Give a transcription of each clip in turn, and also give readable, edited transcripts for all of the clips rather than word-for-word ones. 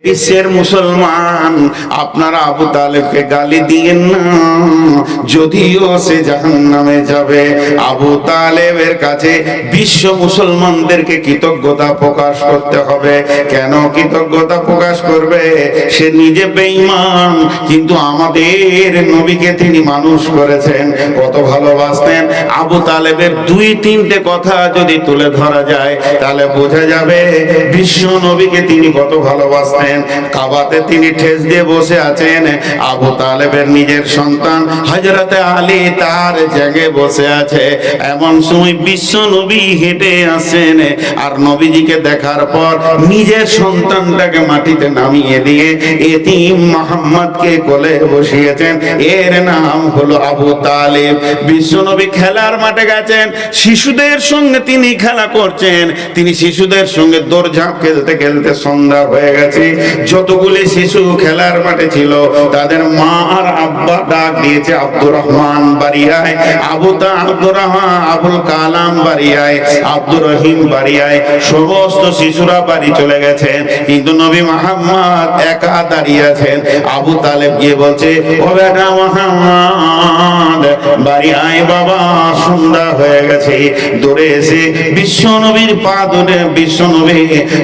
বিশ্বের মুসলমান, আপনারা আবু তালেবকে গালি দিয়েন না, যদিও সে জাহান্নামে যাবে। আবু তালেবের কাছে বিশ্ব মুসলমানদেরকে কৃতজ্ঞতা প্রকাশ করতে হবে। কেন কৃতজ্ঞতা প্রকাশ করবে? সে নিজে বেঈমান, কিন্তু আমাদের নবীকে তিনি মানুষ করেছেন, কত ভালোবাসতেন। আবু তালেবের দুই তিনটে কথা যদি তুলে ধরা যায় তাহলে বোঝা যাবে বিশ্ব নবীকে তিনি কত ভালোবাসতেন। কাবাতে তিনি ঠেস দিয়ে বসে আছেন, আবু তালেবের নিজের সন্তান হযরতে আলী তার জায়গায় বসে আছে। এমন সময় বিশ্ব নবী হেঁটে আসেন, আর নবীজিকে দেখার পর নিজের সন্তানটাকে মাটিতে নামিয়ে দিয়ে এতিম মুহাম্মদকে কোলে বসিয়েছেন। এর নাম হলো আবু তালেব। বিশ্ব নবী খেলার মাঠে গেছেন, শিশুদের সঙ্গে তিনি খেলা করছেন। তিনি শিশুদের সঙ্গে দৌড়ঝাঁপ খেলতে খেলতে সন্ধ্যা হয়ে গেছে। যতগুলি শিশু খেলার মাঠে ছিল তাদের মা আর আব্বা ডাক দিয়েছে, আব্দুর রহমান বাড়ি আয়, আব্দুর রহমান, আবুল কালাম বাড়ি আয়, আব্দুর রহিম বাড়ি আয়। সমস্ত শিশুরা বাড়ি চলে গেছেন, কিন্তু নবী মুহাম্মদ একা দাঁড়িয়ে আছেন। আবু তালেব গিয়ে বলছে, ও বেটা মুহাম্মদ বাড়ি আয় বাবা, সন্ধ্যা হয়ে গেছে। দৌড়ে এসে বিশ্ব নবীর পা ধরে, বিশ্ব নবী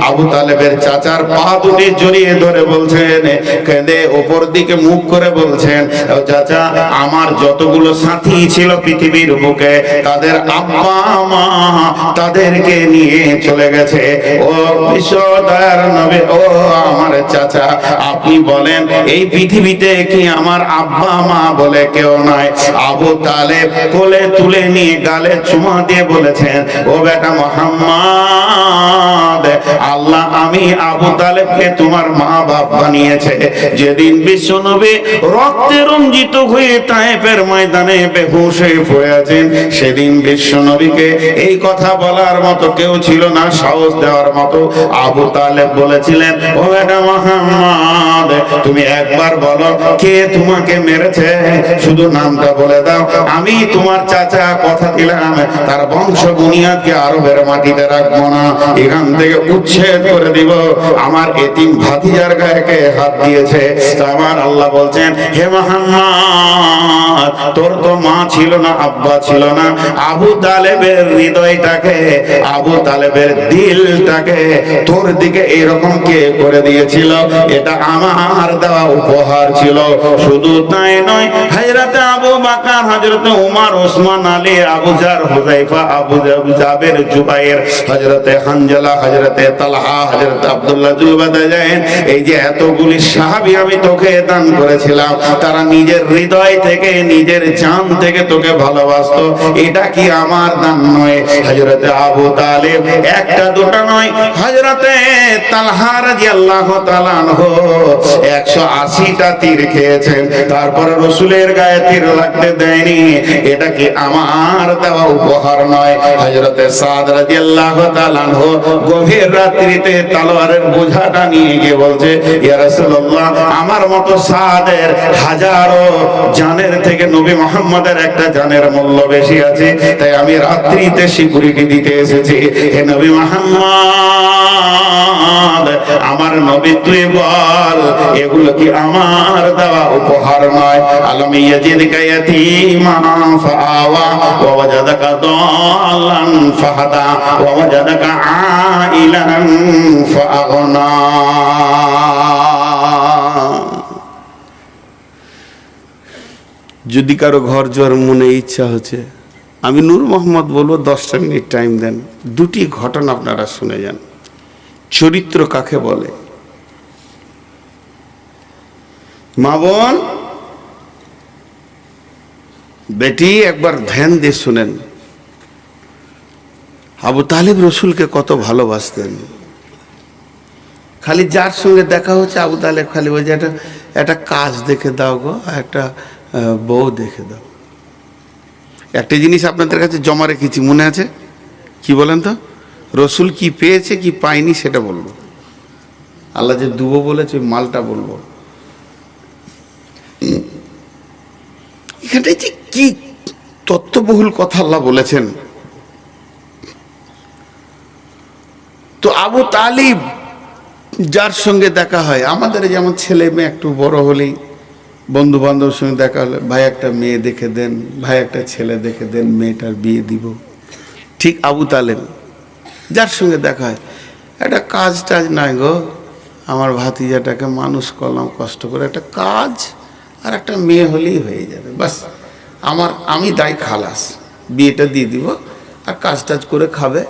আবু তালেবের চাচার পা দুটি জড়িয়ে ধরে বলছেন, কেঁদে ওপর দিকে মুখ করে বলছেন, চাচা আমার যতগুলো সাথী ছিল পৃথিবীর বুকে তাদের আব্বা মা তাদেরকে নিয়ে চলে গেছে। ও বিশ্বদয়ার নবী, ও আমার চাচা, আপনি বলেন এই পৃথিবীতে কি আমার আব্বা মা বলে কেউ নাই? আবু তালেব কোলে তুলে নিয়ে গালে চুমা দিয়ে বলেছেন, ও বেটা মুহাম্মদ, আল্লাহ আমি আবু তালেবকে তোমার মা বাপ বানিয়েছে। যেদিন বিশ্ব নবী রক্তে রঞ্জিত হয়ে তায়েফের ময়দানে বেহুশ হয়ে পড়ে আছেন, সেদিন বিশ্ব নবীকে এই কথা বলার মতো কেউ ছিল না, সাহস দেওয়ার মতো। আবু তালেব বলেছিলেন, ও বেটা মুহাম্মদ, তুমি একবার বলো কে তোমাকে মেরেছে, শুধু নামটা বলে দাও, আমি তোমার চাচা কথা দিলাম তার বংশ বুনিয়াদকে আরবের মাটিতে রাখবো না, এখান থেকে উচ্ছেদ করে দিব। আমার এতিম ভাতিজার গায়ে কে হাত দিয়েছে? আমার আল্লাহ বলছেন, হে মুহাম্মদ, তোর তো মা ছিল না, আব্বা ছিল না। আবু তালেবের হৃদয়টাকে, আবু তালেবের দিলটাকে তোর দিকে এরকম কে করে দিয়েছিল? এটা আমার দেওয়া উপহার ছিল। শুধু তাই নয়, হযরতে আবু বকর, হযরতে উমর, ওসমান, আলী, আবু জার, হুযায়ফা, আবু জাবের, জুবাইর, হযরতে হানজালা, হযরতে তালহা, হযরতে আব্দুল্লাহ জুলবাদাজাইন, এই যে এতগুলি সাহাবী আমি তোকে দান করেছিলাম, তারা নিজের হৃদয় থেকে, নিজের জান থেকে তোকে ভালোবাসতো। এটা কি আমার দান নয়? হযরতে আবু তালেব একটা দুটা নয়, হযরতে তালহা রাদিয়াল্লাহু তাআলা আনহু 180টা তীর খেয়েছেন, তারপরে রাসূলের গায়ে তীর লাগতে দেয়নি। এটা কি আমার দেওয়া উপহার নয়? হযরতে সাদ রাদিয়াল্লাহু তাআলা আনহু গভীর রাত্রিতে তলোয়ারের বোঝাটা নিয়ে গিয়ে বলছে, ইয়া রাসূলুল্লাহ, আমার মতো সাদের হাজারো জানের থেকে নবী মুহাম্মদের একটা জানের মূল্য বেশি আছে, তাই আমি রাত্রিতে সিকিউরিটি দিতে এসেছি। হে নবী মুহাম্মদ, আমার নবী তুই বল, এগুলো কি আমার দেওয়া উপহার নয়? আলম ইয়াজিদকা ইয়াতীমান ফাআওয়া ওয়া ওয়াজাদাকা দাল্লান ফাহাদা ওয়া ওয়াজাদাকা আইলান ফাআগনা। যদি কারো ঘর জোয়ার মনে ইচ্ছা হচ্ছে, আমি নূর মোহাম্মদ বলবো 10টা মিনিট টাইম দেন, দুটি ঘটনা আপনারা শুনে যান। চরিত্র কাকে বলে? মা বোন বেটি একবার ধ্যান দিয়ে শুনেন, আবু তালেব রসুলকে কত ভালোবাসতেন। খালি যার সঙ্গে দেখা হচ্ছে আবু তালেব খালি ওই যে একটা কাজ দেখে দাও গো, একটা বউ দেখে দাও। একটা জিনিস আপনাদের কাছে জমা রেখেছি, মনে আছে? কি বলেন তো? রসুল কি পেয়েছে কি পায়নি সেটা বলবো। আল্লাহ যে দুবো বলেছে ওই মালটা বলবো। এখানটায় যে কি তত্ত্ববহুল কথা আল্লাহ বলেছেন। তো আবু তালিব যার সঙ্গে দেখা হয়, আমাদের যেমন ছেলে মেয়ে একটু বড় হলেই বন্ধু বান্ধবের সঙ্গে দেখা হলে, ভাই একটা মেয়ে দেখে দেন, ভাই একটা ছেলে দেখে দেন, মেয়েটার বিয়ে দিব। ঠিক আবু তালেব যার সঙ্গে দেখা হয়, একটা কাজ টাজ নাই গো, আমার ভাতিজাটাকে মানুষ করলাম কষ্ট করে, একটা কাজ আর একটা মেয়ে হলেই হয়ে যাবে, বাস আমি দায় খালাস, বিয়েটা দিয়ে দিব আর কাজ টাজ করে খাবে,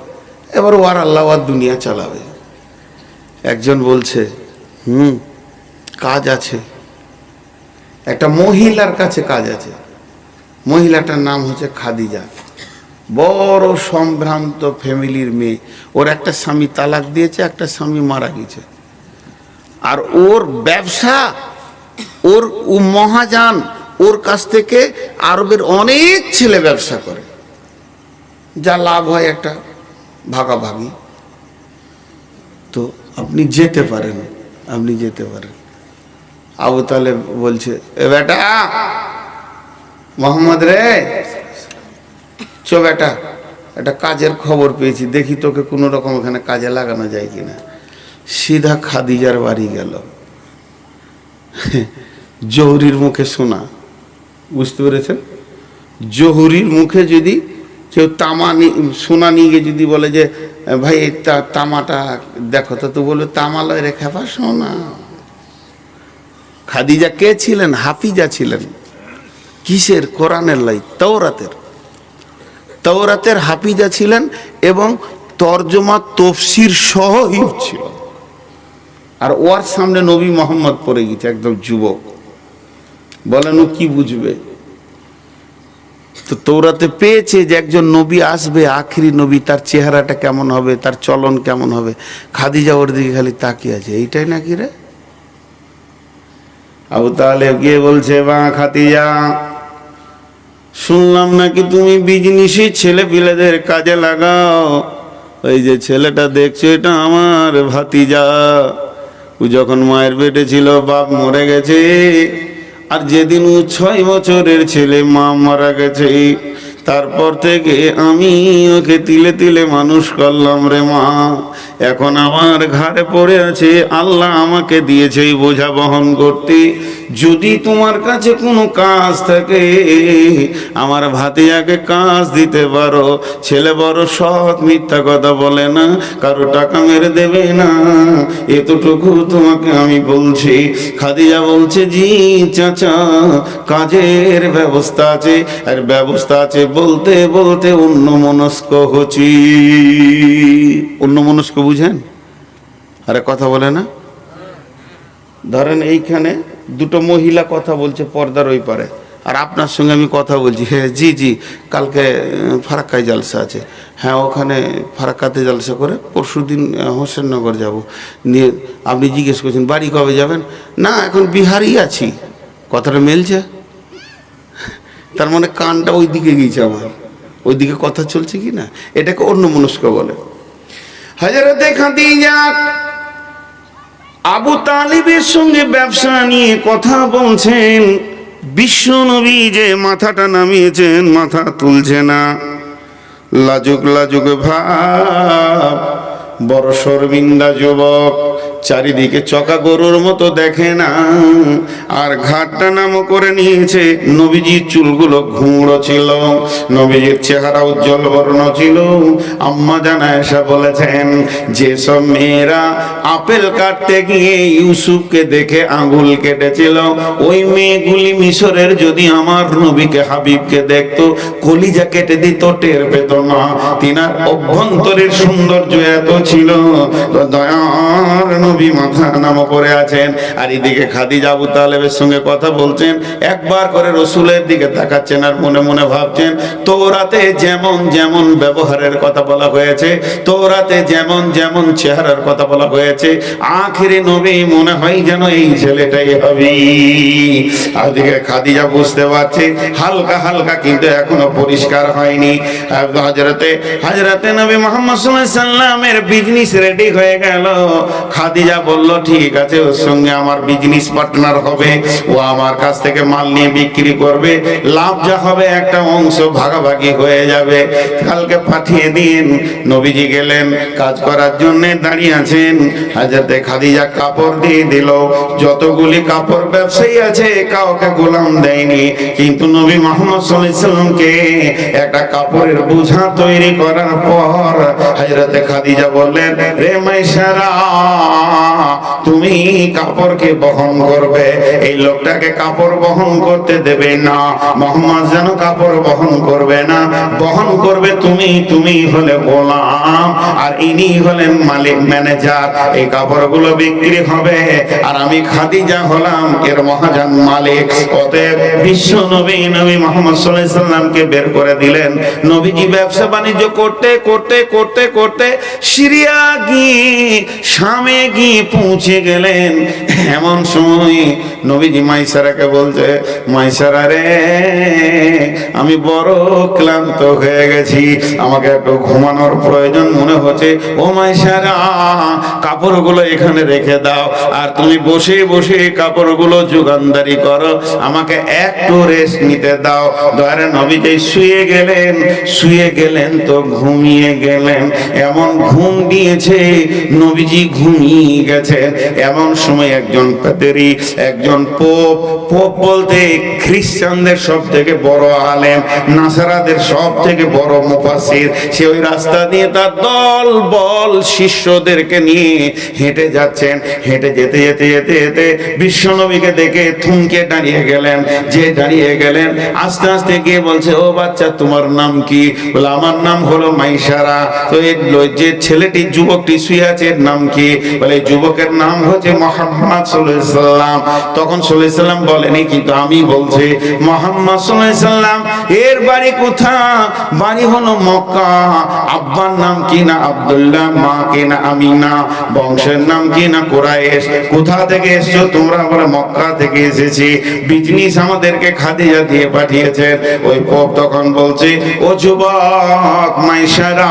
এবার ওর আল্লাহ আর দুনিয়া চালাবে। একজন বলছে কাজ আছে, একটা মহিলার কাছে কাজ আছে, মহিলাটার নাম হচ্ছে খাদিজা, বড় সম্ভ্রান্ত ফ্যামিলির মেয়ে, ওর একটা স্বামী তালাক দিয়েছে, একটা স্বামী মারা গেছে, আর ওর ব্যবসা, ওর মহাজান, ওর কাছ থেকে আরবের অনেক ছেলে ব্যবসা করে, যা লাভ হয় একটা ভাগাভাগি। তো আপনি যেতে পারেন, আপনি যেতে পারেন। আবু তালেব বলছে, এ বেটা মোহাম্মদ রে, চো বেটা, একটা কাজের খবর পেয়েছি, দেখি তোকে কোনো রকম এখানে কাজে লাগানো যায় কিনা। সিধা খাদিজার বাড়ি গেল, জহুরির মুখে শোনা, বুঝতে পেরেছেন? জহুরির মুখে যদি কেউ সোনা নিয়ে গিয়ে যদি বলে যে ভাই তামাটা দেখো, তো বলবে তামা লয় রে খেপা, সোনা। খাদিজা কে ছিলেন? হাফিজা ছিলেন। কিসের? কোরআনের লাই, তওরাতের হাফিজা ছিলেন, এবং তর্জমা তফসির সহ হিফজ ছিল। আর ওর সামনে নবী মোহাম্মদ পড়ে গেছে, একদম যুবক, বলেন ও কি বুঝবে? তো তৌরাতে পেয়েছে যে একজন নবী আসবে, আখিরি নবী, তার চেহারাটা কেমন হবে, তার চলন কেমন হবে। খাদিজা ওর দিকে খালি তাকিয়ে আছে, এইটাই নাকি রে? আবু তালেব গিয়ে বলছে, বা খাদিজা, শুনলাম নাকি তুমি বিজনেসী ছেলে পিলেদের কাজে লাগাও, ওই যে ছেলেটা দেখছো এটা আমার ভাতিজা, ও যখন মায়ের পেটে ছিল বাপ মরে গেছে, আর যেদিন ও 6 বছরের ছেলে মা মারা গেছে, তারপর থেকে আমি ওকে তিলে তিলে মানুষ করলাম রে মা, এখন আমার ঘাড়ে পড়ে আছে, আল্লাহ আমাকে দিয়েছে এই বোঝা বহন করতে। যদি তোমার কাছে কোনো কাজ থাকে, আমার ভাতিজাকে কাজ দিতে পারো। ছেলে বড় সৎ, মিথ্যা কথা বলে না, কারো টাকা মেরে দেবে না, এতটুকু তোমাকে আমি বলছি। খাদিজা বলছে, জি চাচা, কাজের ব্যবস্থা আছে। আর ব্যবস্থা আছে বলতে বলতে অন্যমনস্ক হচ্ছি। অন্যমনস্ক বুঝেন? আরে কথা বলে না? ধরেন এইখানে দুটো মহিলা কথা বলছে পর্দার ওই পারে, আর আপনার সঙ্গে আমি কথা বলছি, হ্যাঁ জি জি, কালকে ফারাক্কায় জালসা আছে, হ্যাঁ ওখানে ফারাক্কাতে জালসা করে, পরশুদিন হোসেননগর যাব। নিয়ে আপনি জিজ্ঞেস করছেন বাড়ি কবে যাবেন? না এখন বিহারই আছি। কথাটা মেলছে? তার মানে কানটা ওই দিকে গিয়েছে আমার, ওই দিকে কথা চলছে কি না, এটাকে অন্যমনস্ক বলে। হযরতে খাদিজা আবু তালিবের সঙ্গে ব্যবসা নিয়ে কথা বলছেন। বিশ্ব নবী যে মাথাটা নামিয়েছেন, মাথা তুলছে না, লাজুক লাজুক ভাব, বড় শর্মিন্দা যুবক, চারিদিকে চকা গরুর মতো দেখে না, আর ঘাটটা নামও করে নিয়েছে। নবীজির চুলগুলো ঘুমড়ো ছিল, নবীজির চেহারা উজ্জ্বল বর্ণ ছিল। আম্মা জান আয়েশা বলেছেন, যেসব মেয়েরা আপেল কাটতে গিয়ে ইউসুফকে দেখে আঙ্গুল কেটেছিল, ওই মেয়েগুলি মিশরের যদি আমার নবীকে হাবিবকে দেখতো, কলিজা কেটে দিত, টের পেত না। তিনার অভ্যন্তরের সৌন্দর্য এত ছিল, দয়ার নবী মাথা নামো করে আছেন। আর এদিকে খাদিজা আবু তালেবের সঙ্গে কথা বলছেন, একবার করে রসুলের দিকে তাকাচ্ছেন, আর মনে মনে ভাবছেন, তওরাতে যেমন যেমন ব্যবহারের কথা বলা হয়েছে, তওরাতে যেমন যেমন চেহারার কথা বলা হয়েছে, আখিরে নবী মনে হয় যেন এই ছেলেটাই হবে। আর দিকে খাদিজা বুঝতে পারছে হালকা হালকা, কিন্তু এখনো পরিষ্কার হয়নি। হযরতে নবী মুহাম্মদ সাল্লাল্লাহু আলাইহি সাল্লামের বিজনেস রেডি হয়ে গেল। খাদিজা খাদিজা বলল ঠিক আছে, ওর সঙ্গে আমার বিজনেস পার্টনার হবে, ও আমার কাছ থেকে মাল নিয়ে বিক্রি করবে, লাভ যা হবে একটা অংশ ভাগাভাগি হয়ে যাবে, কালকে পাঠিয়ে দিন। নবীজি গেলেন, কাজ করার জন্য দাঁড়িয়ে আছেন। হযরতে খাদিজা কাপড় দিয়ে দিল। যতগুলি কাপড় ব্যবসায়ী আছে কাউকে গোলাম দেয়নি, কিন্তু নবী মুহাম্মদ সাল্লাল্লাহু আলাইহি সাল্লামকে একটা কাপড়ের বোঝা তৈরি করার পর হযরতে খাদিজা বললেন, রে মাইসারা, তুমি কাপড়কে বহন করবে, এই লোকটাকে কাপড় বহন করতে দেবে না। মুহাম্মদ যেন কাপড় বহন করবে না, বহন করবে তুমি। তুমি হলে গোলাম আর ইনি হলেন মালিক, ম্যানেজার। এই কাপড়গুলো বিক্রি হবে আর আমি খাদিজা হলাম এর মহাজন মালিক। অতএব বিশ্ব নবী মুহাম্মদ সাল্লাল্লাহু আলাইহি সাল্লামকে বের করে দিলেন। নবীজি ব্যবসা বাণিজ্য করতে করতে করতে করতে সিরিয়া গিয়ে শামে গিয়ে পৌঁছে গেলেন। এমন সময় নবীজি মাইসারাকে বলছে, মাইসারা রে, আমি বড় ক্লান্ত হয়ে গেছি, আমাকে একটু ঘুমানোর প্রয়োজন মনে হচ্ছে। ও মাইসারা, কাপড়গুলো এখানে রেখে দাও আর তুমি বসে বসে কাপড়গুলো যোগানদারি করো, আমাকে একটু রেস্ট নিতে দাও। দয়ারে নবীজি শুয়ে গেলেন তো ঘুমিয়ে গেলেন। এমন ঘুম দিয়েছে, নবীজি ঘুমিয়ে গেছে। এমন সময় একজন পাদ্রী, একজন পোপ বলতে খ্রিস্টানদের সব থেকে বড় আলেম, নাসারাদের সব থেকে বড় মুফাসসির, সে ওই রাস্তা দিয়ে তার দল বল শিষ্যদেরকে নিয়ে হেঁটে যাচ্ছেন। হেঁটে যেতে যেতে যেতে যেতে বিশ্বনবীকে দেখে থমকে দাঁড়িয়ে গেলেন। যে দাঁড়িয়ে গেলেন, আস্তে আস্তে গিয়ে বলছে, ও বাচ্চা, তোমার নাম কি? বলে, আমার নাম হলো মাইসারা। তো যে ছেলেটি, যুবকটি শুয়ে আছে, এর নাম কি? বলে, যুবকের নাম হচ্ছে মুহাম্মদ সাল্লাল্লাহু আলাইহি সাল্লাম। তখন সাল্লাল্লাহু আলাইহি সাল্লাম বলেনি, কিন্তু আমি বলছি মুহাম্মদ সাল্লাল্লাহু আলাইহি সাল্লাম এর বাড়ি কোথায়? বাড়ি হলো মক্কা। আব্বার নাম কি? না আব্দুল্লাহ। মা কি? না আমিনা। বংশের নাম কি? না কুরাইশ। কোথা থেকে এসছো তোমরা? বলে, মক্কা থেকে এসেছি, বিজনেস আমাদেরকে খাদিজা দিয়ে পাঠিয়েছেন। ওই পোপ তখন বলছে, ও যুবক মাইসারা,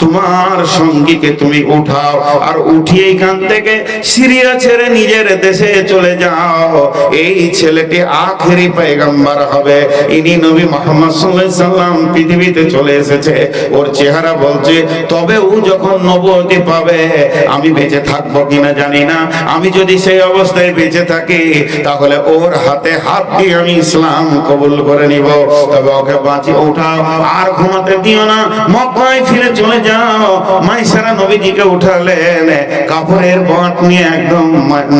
তোমার সঙ্গীকে তুমি উঠাও আর উঠিয়ে এখান থেকে সিরিয়া ছেড়ে নিজের দেশে চলে যাও। এই ছেলেটি আখেরি পয়গম্বর হবে, ইনি নবী মুহাম্মদ সাল্লাল্লাহু আলাইহি সাল্লাম পৃথিবীতে চলে এসেছে। ওর চেহারা বলছে, তবে ও যখন নবুয়তি পাবে আমি বেঁচে থাকবো কিনা জানি না। আমি যদি সেই অবস্থায় বেঁচে থাকি তাহলে ওর হাতে হাত দিয়ে আমি ইসলাম কবুল করে নিব। তবে ওকে বাঁচিয়ে উঠাও, আর ঘুমাতে দিও না, মক্কায় ফিরে চলে যাও। মাইসারা নবীজিকে উঠালেন, কাপড়ের বাঁট নিয়ে একদম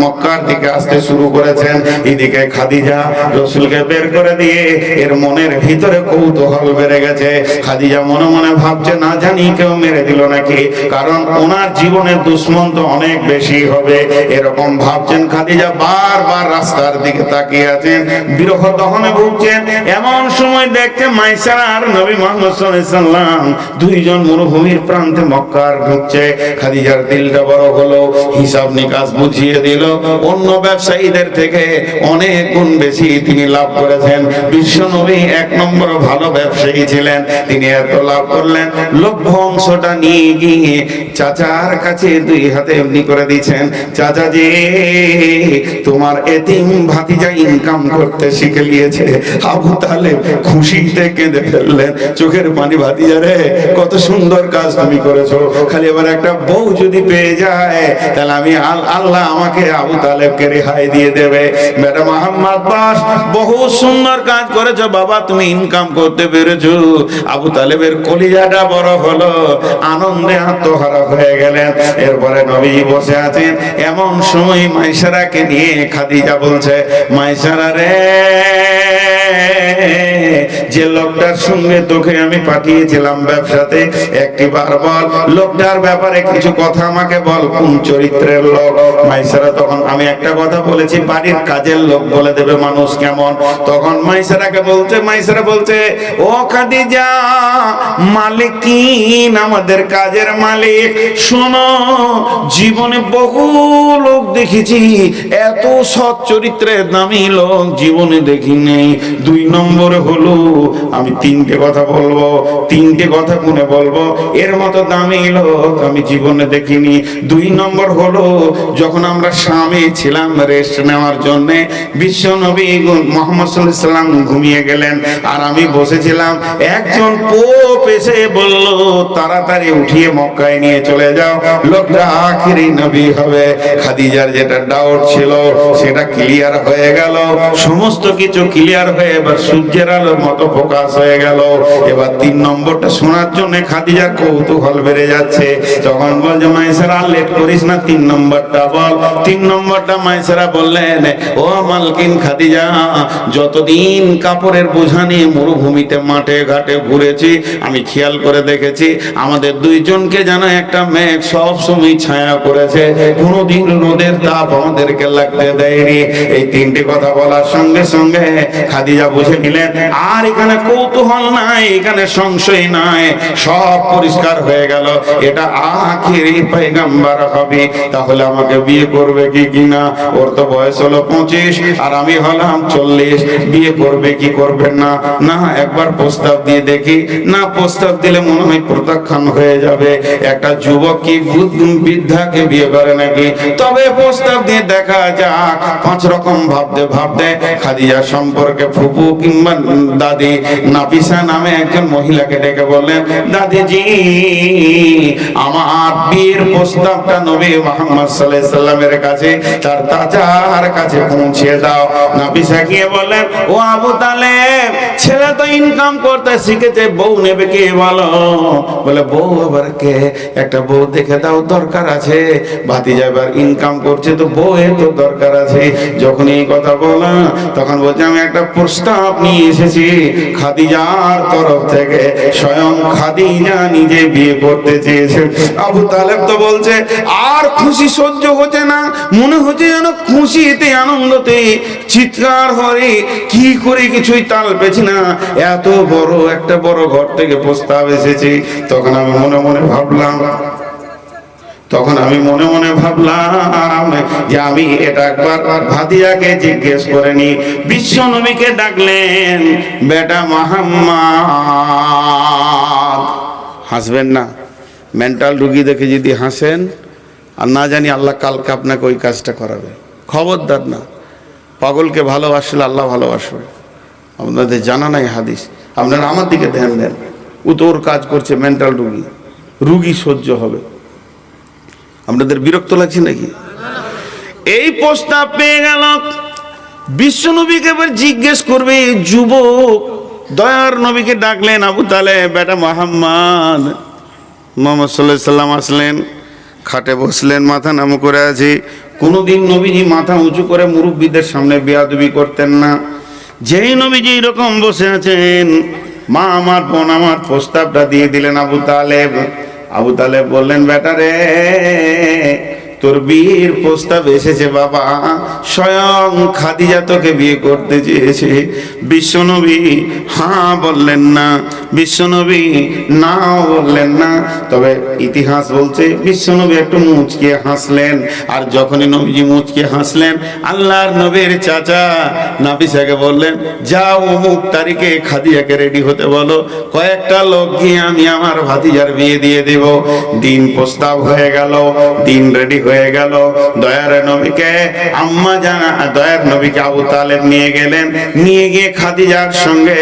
মক্কার দিকে আসতে শুরু করেছেন। এদিকে খাদিজা রাসূলকে বের করে দিয়ে এর মনের ভিতরে কৌতূহল বেড়ে গেছে। খাদিজা মনে মনে ভাবছে, না জানি কেউ মেরে দিল নাকি, কারণ ওনার জীবনের দুশ্মন তো অনেক বেশি হবে, এরকম ভাবছেন। খাদিজা বারবার রাস্তার দিকে তাকিয়ে আছেন, বিরহ দহনে ভুগছেন। এমন সময় দেখতে মাইসারা আর নবী মুহাম্মদ সাল্লাল্লাহু আলাইহি সাল্লাম দুইজন মরুভূমির প্রান্তে মক্কার ঢুকছে। খাদিজার দিলটা বড় হলো, হিসাব নিকাশ বুঝিয়ে দিল। অন্য ব্যবসায়ীদের থেকে অনেক গুণ বেশি তিনি লাভ করেছেন। বিশ্ব নবী এক নম্বর ভালো ব্যবসায়ী ছিলেন। তিনি এত লাভ করলেন, লভ্য অংশটা নিয়ে গিয়ে চাচার কাছে দুই হাতে এমনি করে দিয়েছেন, চাচা জি, তোমার এতিম ভাতিজা ইনকাম করতে শিখে নিয়েছে। আবু তালেব খুশিতে কেঁদে ফেললেন, চোখের পানি, ভাতিজা রে, কত সুন্দর কাজ তুমি করেছো। খালি এবার একটা বউ যদি পেয়ে যায় তাহলে আমি আল্লাহ আমাকে আবু তালেবকে রেহাই দিয়ে দেবে। ম্যাডাম মুহাম্মদ বাস, বহু সুন্দর কাজ করেছো বাবা, তুমি ইনকাম করতে পেরেছো। আবু তালেবের কলিজাটা বড় হলো, আনন্দে আত্মহারা হয়ে গেলেন। এরপরে নবীজি বসে আছেন। এমন সময় মাইসারাকে নিয়ে খাদিজা বলছে, মাইসারা রে, যে লোকটার সঙ্গে তোকে আমি পাঠিয়েছিলাম ব্যবসাতে, একটি বার বল লোকটার ব্যাপারে কিছু কথা আমাকে বল, কোন চরিত্রের লোক। মাইসারা তখন, আমি একটা কথা বলেছি, বাড়ির কাজের লোক বলে দেবে মানুষ কেমন। তখন মাইসারা বলছে, ও খাদিজা, মালিকিন, আমাদের কাজের মালিক। শোনো, জীবনে বহু লোক দেখেছি, এত সৎ চরিত্রের দামি লোক জীবনে দেখি নেই। দুই নম্বরে হলো বন্ধু আমি তিনটে কথা বলবো, তিনটে কথা গুনে বলবো, এর মতো দামি লোক আমি জীবনে দেখিনি। 2 নম্বর হলো, যখন আমরা শামে ছিলাম রেস্ট নেওয়ার জন্য, বিশ্ব নবী মুহাম্মদ সাল্লাল্লাহু আলাইহি ওয়াসাল্লাম ঘুমিয়ে গেলেন আর আমি বসেছিলাম। একজন পোপ এসে বলল তাড়াতাড়ি উঠিয়ে মক্কায় নিয়ে চলে যাও, লোকটা আখিরি নবী হবে। খাদিজার যেটা ডাউট ছিল সেটা ক্লিয়ার হয়ে গেল, সমস্ত কিছু ক্লিয়ার হয়ে এবার সূর্যের আলোর মতো ফোকাস হয়ে গেল। এবার 3 নম্বরটা শোনার জন্য খাদিজার কৌতূহল বেড়ে যাচ্ছে। তখন বলছে মাইসারা লেট করিস না, 3 নম্বরটা বল। 3 নম্বরটা মাইসারা বললেন, ও মালকিন খাদিজা, যতদিন কাপড়ের বোঝা নিয়ে মরুভূমিতে মাঠে ঘাটে ঘুরেছি আমি খেয়াল করে দেখেছি আমাদের দুইজনকে যেন একটা মেঘ সব সময় ছায়া করেছে, কোনোদিন রোদের তাপ আমাদেরকে লাগতে দেয়নি। এই 3টে কথা বলার সঙ্গে সঙ্গে খাদিজা বুঝে নিলেন আর এখানে কৌতূহল নাই, এখানে সংশয় নাই, সব পরিষ্কার হয়ে গেল, এটা আখিরি পয়গম্বর হবে। তাহলে আমাকে বিয়ে করবে কি কিনা? ওর তো বয়স হলো 25 আর আমি হলাম 40, বিয়ে করবে কি করবে না? না একবার প্রস্তাব দিয়ে দেখি, না প্রস্তাব দিলে মনে হয় প্রত্যাখ্যান হয়ে যাবে, একটা যুবক কি বৃদ্ধাকে বিয়ে করে নাকি? তবে প্রস্তাব দিয়ে দেখা যাক। 5 রকম ভাবতে ভাবতে খাদিজা সম্পর্কে ফুপু কিংবা দাদি নাফিসা নামে একজন মহিলাকে ডেকে বললেন, দাদিজি আমার বিয়ের প্রস্তাবটা নবী মুহাম্মদ সাল্লাল্লাহু আলাইহি সাল্লামের কাছে, তার চাচার কাছে পৌঁছে দাও। নাফিসা গিয়ে বললেন, ও আবু তালেব, ছেলে তো ইনকাম করতে শিখেছে, বউ নেবে কে বলো? বলে বউ আবার কে? একটা বউ দেখে দাও, দরকার আছে। ভাতিজা এবার ইনকাম করছে তো বউ এর তো দরকার আছে। যখন এই কথা বলা তখন বলছে আমি একটা প্রস্তাব নিয়ে এসেছি খাদিজার তরফ থেকে, স্বয়ং খাদিজা নিজে বিয়ে করতে চেয়েছে। আবু তালেব তো বলছে আর খুশি সহ্য হচ্ছে না, মনে হচ্ছে যেন খুশিতে আনন্দতে চিৎকার হরে কি করে কিছুই তাল পেছি না, এত বড় একটা বড় ঘর থেকে প্রস্তাব এসেছে। তখন আমি মনে মনে ভাবলাম যে আমি এটা একবার ভাতিজাকে জিজ্ঞেস করে নি। বিশ্ব নবীকে ডাকলেন, বেটা মুহাম্মদ, হাসবেন না, মেন্টাল রুগী দেখে যদি হাসেন আর না জানি আল্লাহ কালকে আপনাকে ওই কাজটা করাবে, খবরদার না। পাগলকে ভালোবাসলে আল্লাহ ভালোবাসবে, আপনাদের জানা নাই হাদিস, আপনারা আমার দিকে ধ্যান দেন। ও তো ওর কাজ করছে, মেন্টাল রুগী সহ্য হবে। আপনাদের বিরক্ত লাগছে নাকি? এই প্রস্তাব পেয়ে গেল, বিশ্ব নবীকে এবার জিজ্ঞেস করবে। যুবক দয়ার নবীকে ডাকলেন, আবু তালেব বেটা মুহাম্মদ সাল্লাল্লাহু আলাইহি সাল্লাম আসলেন, খাটে বসলেন, মাথা নাম করে আছে। কোনোদিন নবীজি মাথা উঁচু করে মুরব্বীদের সামনে বেয়াদবি করতেন না। যেই নবীজি এরকম বসে আছেন, মা আমার বোন আমার প্রস্তাবটা দিয়ে দিলেন আবু তালেব। আবু তালেব বললেন, বেটা রে, তোর বিয়ের প্রস্তাব এসেছে বাবা, স্বয়ং খাদিজা তোকে বিয়ে করতে চেয়েছে। বিশ্বনবী হ্যাঁ বললেন না, বিশ্বনবী নাও বললেন না। তবে ইতিহাস বলছে বিশ্বনবী একটু মুচকে হাসলেন। আর যখনই নবীজি মুচকে হাসলেন, আল্লাহর নবীর চাচা নাফিসাকে বললেন, যাও অমুক তারিখে খাদিজাকে রেডি হতে বলো, কয়েকটা লোক গিয়ে আমি আমার ভাতিজার বিয়ে দিয়ে দেব। দিন প্রস্তাব হয়ে গেল, দিন রেডি হয়ে গেল। দয়ার নবীকে আম্মা জানা দয়ার নবীকে আবু তালেব নিয়ে গেলেন, নিয়ে গিয়ে খাদিজার সঙ্গে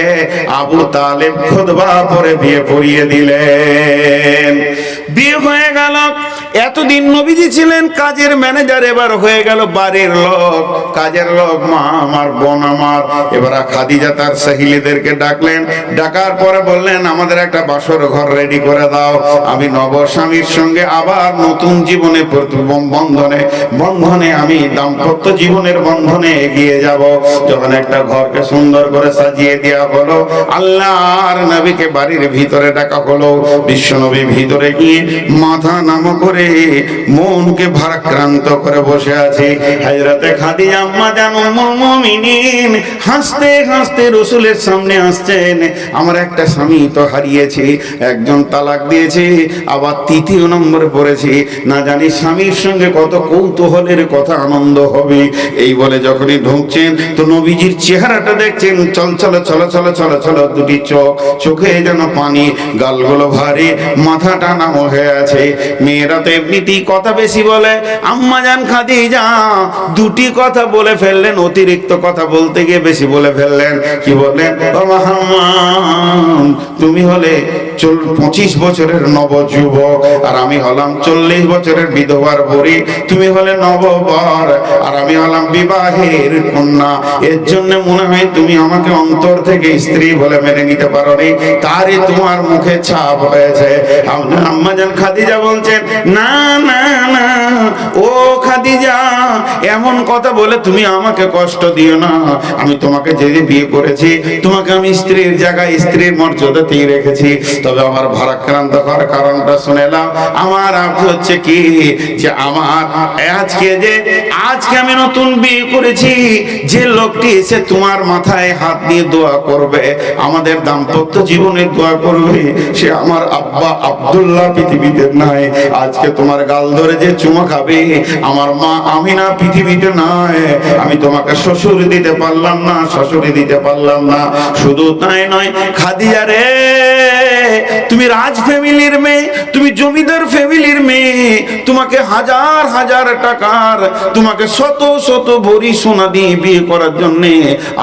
আবু তালেব খুতবা পড়ে বিয়ে পড়িয়ে দিলেন। বিয়ে হয়ে গেল। এতদিন নবীজি ছিলেন কাজের ম্যানেজার, এবার হয়ে গেল বাড়ির লোক, কাজের লোক, মা আমার বোন আমার। এবার খাদিজা তার সহিলীদেরকে ডাকলেন, ডাকার পরে বললেন, আমাদের একটা বাসর ঘর রেডি করে দাও, আমি নবস্বামীর সঙ্গে আবার নতুন জীবনে বন্ধনে আমি দাম্পত্য জীবনের বন্ধনে এগিয়ে যাব। যখন একটা ঘরকে সুন্দর করে সাজিয়ে দেওয়া হলো, আল্লাহর নবীকে বাড়ির ভিতরে ডাকা হলো। বিশ্বনবী ভিতরে গিয়ে মাথা নাম করে করে মনকে ভারাক্রান্ত করে বসে আছি। হযরতে খাদিজা আম্মা জান উম্মুল মুমিনিন হাসতে হাসতে রাসূলের সামনে আসছেন। আমার একটা স্বামী তো হারিয়েছি, একজন তালাক দিয়েছি, আবার তৃতীয় নম্বরে পড়েছি, না জানি স্বামীর সঙ্গে কত কৌতূহলের কথা আনন্দ হবে। এই বলে যখনই ঢুকছেন তো নবীজির চেহারাটা দেখছেন চল চলো চলো চলো চলো চলো, দুটি চোখে যেন পানি, গালগুলো ভারী, মাথা টানা হয়ে আছে। মেয়েরা তো এমনিতেই কথা বেশি বলে। আম্মা জান খাদিজা দুটি কথা বলে ফেললেন, অতিরিক্ত কথা বলতে গিয়ে বেশি বলে ফেললেন। কি বললেন? ও মুহাম্মদ, তুমি হলে 25 বছরের নবযুবক আর আমি হলাম 40 বছরের বিধবার বুড়ি। তুমি হলে নববর আর আমি হলাম বিবাহের কন্যা। এর জন্য মনে হয় তুমি আমাকে অন্তর থেকে স্ত্রী বলে মেনে নিতে পারোনি, তারই তোমার মুখে ছাপ হয়েছে। আম্মা জান খাদিজা বলছেন, না না না ও খাদিজা, এমন কথা বলে তুমি আমাকে কষ্ট দিও না। আমি তোমাকে যে বিয়ে করেছি, তোমাকে আমি স্ত্রীর জায়গায় স্ত্রীর মর্যাদাতেই রেখেছি। তবে আমার ভারাক্রান্ত হওয়ার কারণটা শুনে নাও। আমার আফসোস হচ্ছে কি যে আমার আজকে আমি নতুন বিয়ে করেছি, যে লোকটি এসে তোমার মাথায় হাত দিয়ে দোয়া করবে, আমাদের দাম্পত্য জীবনে দোয়া করবে, সে আমার আব্বা আব্দুল্লাহ পৃথিবীতে নাই। আজকে তোমার গাল ধরে যে চুমা খাবে, আমার মা আমিনা পৃথিবীতে নাই। আমি তোমাকে শ্বশুর দিতে পারলাম না, শাশুড়ি দিতে পারলাম না। শুধু তাই নয় খাদিজা রে, তুমি রাজ ফ্যামিলির মেয়ে, তুমি জমিদার ফ্যামিলির মেয়ে, তোমাকে হাজার হাজার টাকার, তোমাকে শত শত ভরি সোনা দিয়ে বিয়ে করার জন্য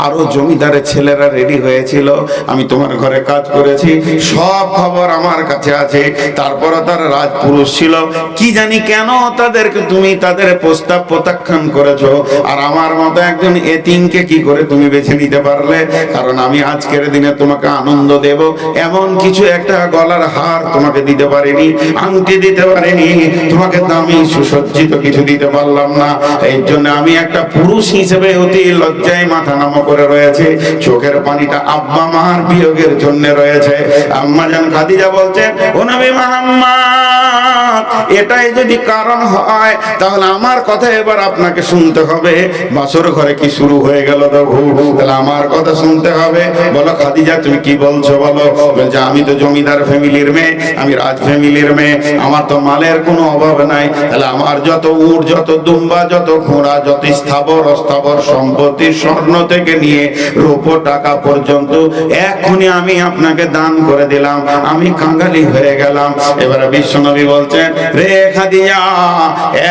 আরো জমিদারের ছেলেরা রেডি হয়েছিল। আমি তোমার ঘরে কাজ করেছি, সব খবর আমার কাছে আছে। তারপরে তার রাজপুরুষ ছিল, কি জানি কেন তুমি তাদের প্রস্তাব প্রত্যাখ্যান করেছো। আর আমার মতো একজন এতিমকে কি করে তুমি বেছে নিতে পারলে? কারণ আমি আজকের দিনে তোমাকে আনন্দ দেব এমন কিছু একটা গলার হার তোমাকে দিতে পারিনি, আংটি দিতে পারিনি, তোমাকে দামি সুসজ্জিত কিছু দিতে পারলাম না। এই জন্য আমি একটা পুরুষ হিসেবে অতি লজ্জায় মাথা নামা করে রয়েছে। চোখের পানিটা আব্বা মার বিয়োগের জন্য রয়েছে। আম্মা জান খাদিজা বলছেন, ও নবী মুহাম্মদ, এটাই যদি কারণ হয় তাহলে আমার কথা এবার আপনাকে শুনতে হবে। বাসর ঘরে কি শুরু হয়ে গেল দেখো, তাহলে আমার কথা শুনতে হবে। বলো খাদিজা তুমি কি বলছো বলো। বলছে, আমি তো জমিদার ফ্যামিলির মেয়ে, আমি রাজ ফ্যামিলির মেয়ে, আমার তো মালের কোনো অভাব নাই। তাহলে আমার যত উট, যত দুম্বা, যত ঘোড়া, যত স্থাবর অস্থাবর সম্পত্তি, স্বর্ণ থেকে নিয়ে রূপো টাকা পর্যন্ত এখনই আমি আপনাকে দান করে দিলাম। আমি কাঙ্গালি হয়ে গেলাম। এবারে বিশ্বনবী বলছেন, রে খাদিজা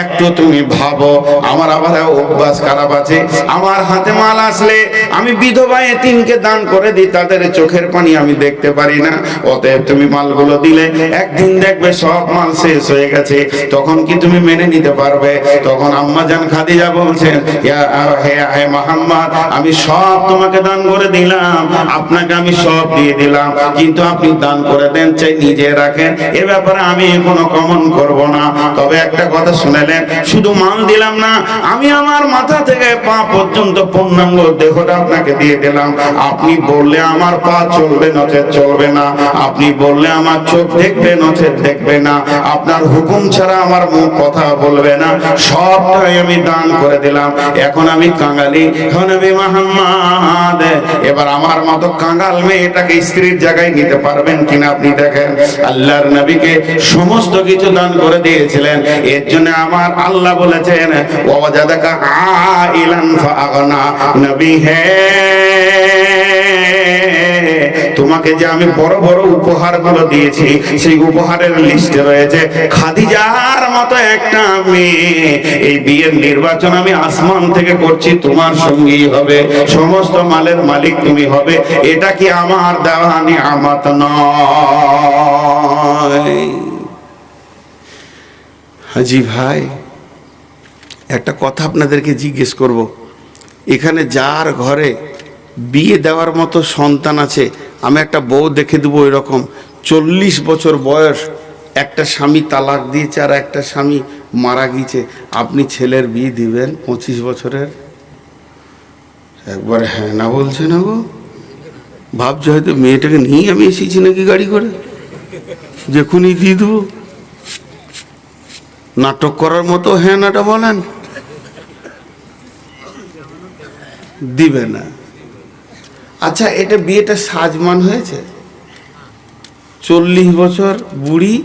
একটু তুমি ভাবো, আমার আবার অভ্যাস খারাপ আছে। আমার হাতে মাল আসলে আমি বিধবা এতিমকে দান করে দিই, তাদের চোখের পানি আমি দেখতে পারি না। অতএব তুমি মালগুলো দিলে একদিন দেখবে সব মাল শেষ হয়ে গেছে, তখন কি তুমি মেনে নিতে পারবে? তখন আম্মা জান খাদিজা বলছেন, হে মুহাম্মদ, আমি সব তোমাকে দান করে দিলাম, আপনাকে আমি সব দিয়ে দিলাম, কিন্তু আপনি দান করে দেন চাই নিজে রাখেন, এ ব্যাপারে আমি কোনো কমন করব না। তবে একটা কথা শুনেলেন, শুধু মাল দিলাম না, আমি আমার মাথা থেকে পা পর্যন্ত পূর্ণাঙ্গ দেহটা আপনাকে দিয়ে দিলাম। আপনি বললে আমার পা চলবে, নচেত চলবে না। আপনি বললে আমার চোখ দেখবে, নচেত দেখবে না। আপনার হুকুম ছাড়া আমার মুখ কথা বলবে না। সবটাই আমি দান করে দিলাম। এখন আমি কাঙ্গালি, নবী মুহাম্মদ, এবার আমার মতো কাঙ্গাল মেয়েটাকে স্ত্রীর জায়গায় নিতে পারবেন কিনা আপনি দেখেন। আল্লাহর নবীকে সমস্ত কিছু দান করে দিয়েছিলেন। এর জন্য আমার আল্লাহ বলেছেন, ওয়াজাদাকা আইলান ফাআগনা। নবী হে, তোমাকে যে আমি বড় বড় উপহারগুলো দিয়েছি, সেই উপহারের লিস্টে রয়েছে খাদিজার মতো একটা মেয়ে। এই বিয়ের নির্বাচন আমি আসমান থেকে করছি, তোমার সঙ্গী হবে, সমস্ত মালের মালিক তুমি হবে। এটা কি আমার দেওয়া নিয়ামত নয়? হাজি ভাই, একটা কথা আপনাদেরকে জিজ্ঞেস করব। এখানে যার ঘরে বিয়ে দেওয়ার মতো সন্তান আছে, আমি একটা বউ দেখে দেবো এরকম 40 বছর বয়স, একটা স্বামী তালাক দিয়েছে আর একটা স্বামী মারা গিয়েছে, আপনি ছেলের বিয়ে দিবেন 25 বছরের? একবার হ্যাঁ না বলছে না গো, ভাবছে হয়তো মেয়েটাকে নিয়ে আমি এসেছি নাকি গাড়ি করে, যখনই দিয়ে দেবো। নাটক করার মতো হ্যাঁ নাটা বলেন, দিবে না। আচ্ছা, এটা বিয়েটা সাজমান হয়েছে? 40 বছর বুড়ি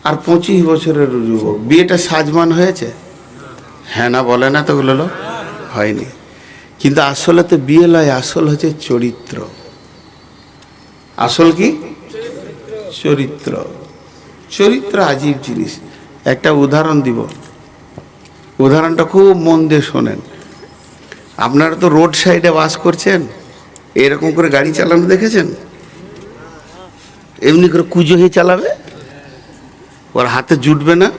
আর 25 বছরের যুবক, বিয়েটা সাজমান হয়েছে? হ্যাঁ না বলে না তো গুলো হয়নি। কিন্তু আসলে তো বিয়ে লয়, আসল হচ্ছে চরিত্র। আসল কি? চরিত্র। চরিত্র আজীব জিনিস। একটা উদাহরণ দিব, উদাহরণটা খুব মন দিয়ে শোনেন। আপনারা তো রোড সাইডে বাস করছেন, এরকম করে গাড়ি চালানো দেখেছেন? এমনি করে কুজো হয়ে চালাবে, ওর হাতে জুটবে না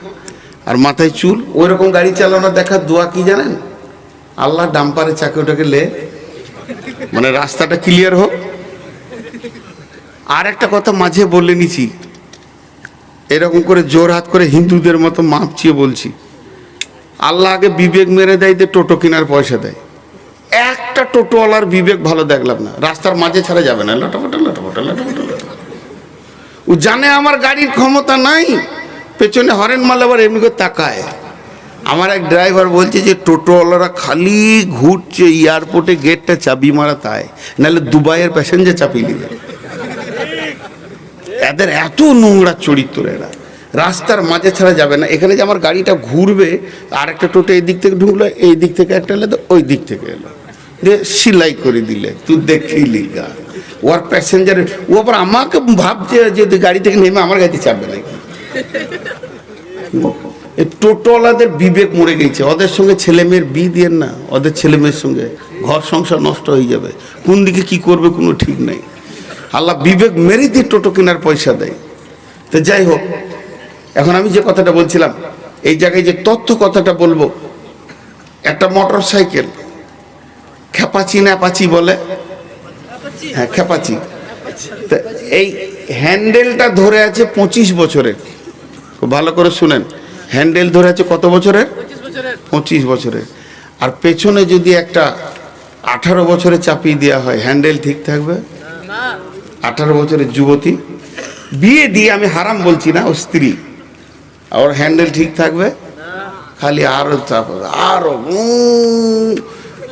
আর মাথায় চুল, ওই রকম গাড়ি চালানো দেখার দোয়া কি জানেন? আল্লাহ ডাম্পারে চাকে ওটাকে লে, মানে রাস্তাটা ক্লিয়ার হোক। আর একটা কথা মাঝে বলে নিছি, এরকম করে জোর হাত করে হিন্দুদের মতো মাপচিয়ে বলছি, আল্লাহ আগে বিবেক মেরে দেয়, যে টোটো কেনার পয়সা দেয়। একটা টোটোওয়ালার বিবেক ভালো দেখলাম না, রাস্তার মাঝে ছাড়া যাবে না, লটপটা লটপটা লটপটা লটপটা। ও জানে আমার গাড়ির ক্ষমতা নাই, পেছনে হরেন মারলে আবার এমনি করে তাকায়। আমার এক ড্রাইভার বলছে যে টোটোওয়ালারা খালি ঘুরছে, এয়ারপোর্টে গেটটা চাবি মারা, তাই নাহলে দুবাইয়ের প্যাসেঞ্জার চাপিয়ে নেবে। এদের এত নোংরা চরিত্র, এরা রাস্তার মাঝে ছাড়া যাবে না। এখানে যে আমার গাড়িটা ঘুরবে, আর একটা টোটো এই দিক থেকে ঢুকলো, এই দিক থেকে একটা এলো, ওই দিক থেকে এলো, দিয়ে সেলাই করে দিলে, তুই দেখলি গা ওর প্যাসেঞ্জার। ও আবার আমাকে ভাবছে যে গাড়ি থেকে নেমে আমার গাড়িতে চাপবে নাকি। এই টোটোওয়ালাদের বিবেক মরে গেছে, ওদের সঙ্গে ছেলে মেয়ের বিয়ে দিয়ে না, ওদের ছেলে মেয়ের সঙ্গে ঘর সংসার নষ্ট হয়ে যাবে, কোন দিকে কি করবে কোনো ঠিক নেই। আল্লাহ বিবেক মেরে দিয়ে টোটো কেনার পয়সা দেয়। তো যাই হোক, এখন আমি যে কথাটা বলছিলাম, এই জায়গায় যে তথ্য কথাটা বলবো, একটা মোটর সাইকেল খেপাচি না অ্যাপাচি বলে, হ্যাঁ খেপাচি, তো এই হ্যান্ডেলটা ধরে আছে 25 বছরের। খুব ভালো করে শুনেন, হ্যান্ডেল ধরে আছে কত বছরের? 25 বছরের। আর পেছনে যদি একটা 18 বছরে চাপিয়ে দেওয়া হয়, হ্যান্ডেল ঠিক থাকবে? 18 বছরের যুবতী বিয়ে দিয়ে, আমি হারাম বলছি না, ও স্ত্রী, ওর হ্যান্ডেল ঠিক থাকবে? খালি আরো চাপ, আরো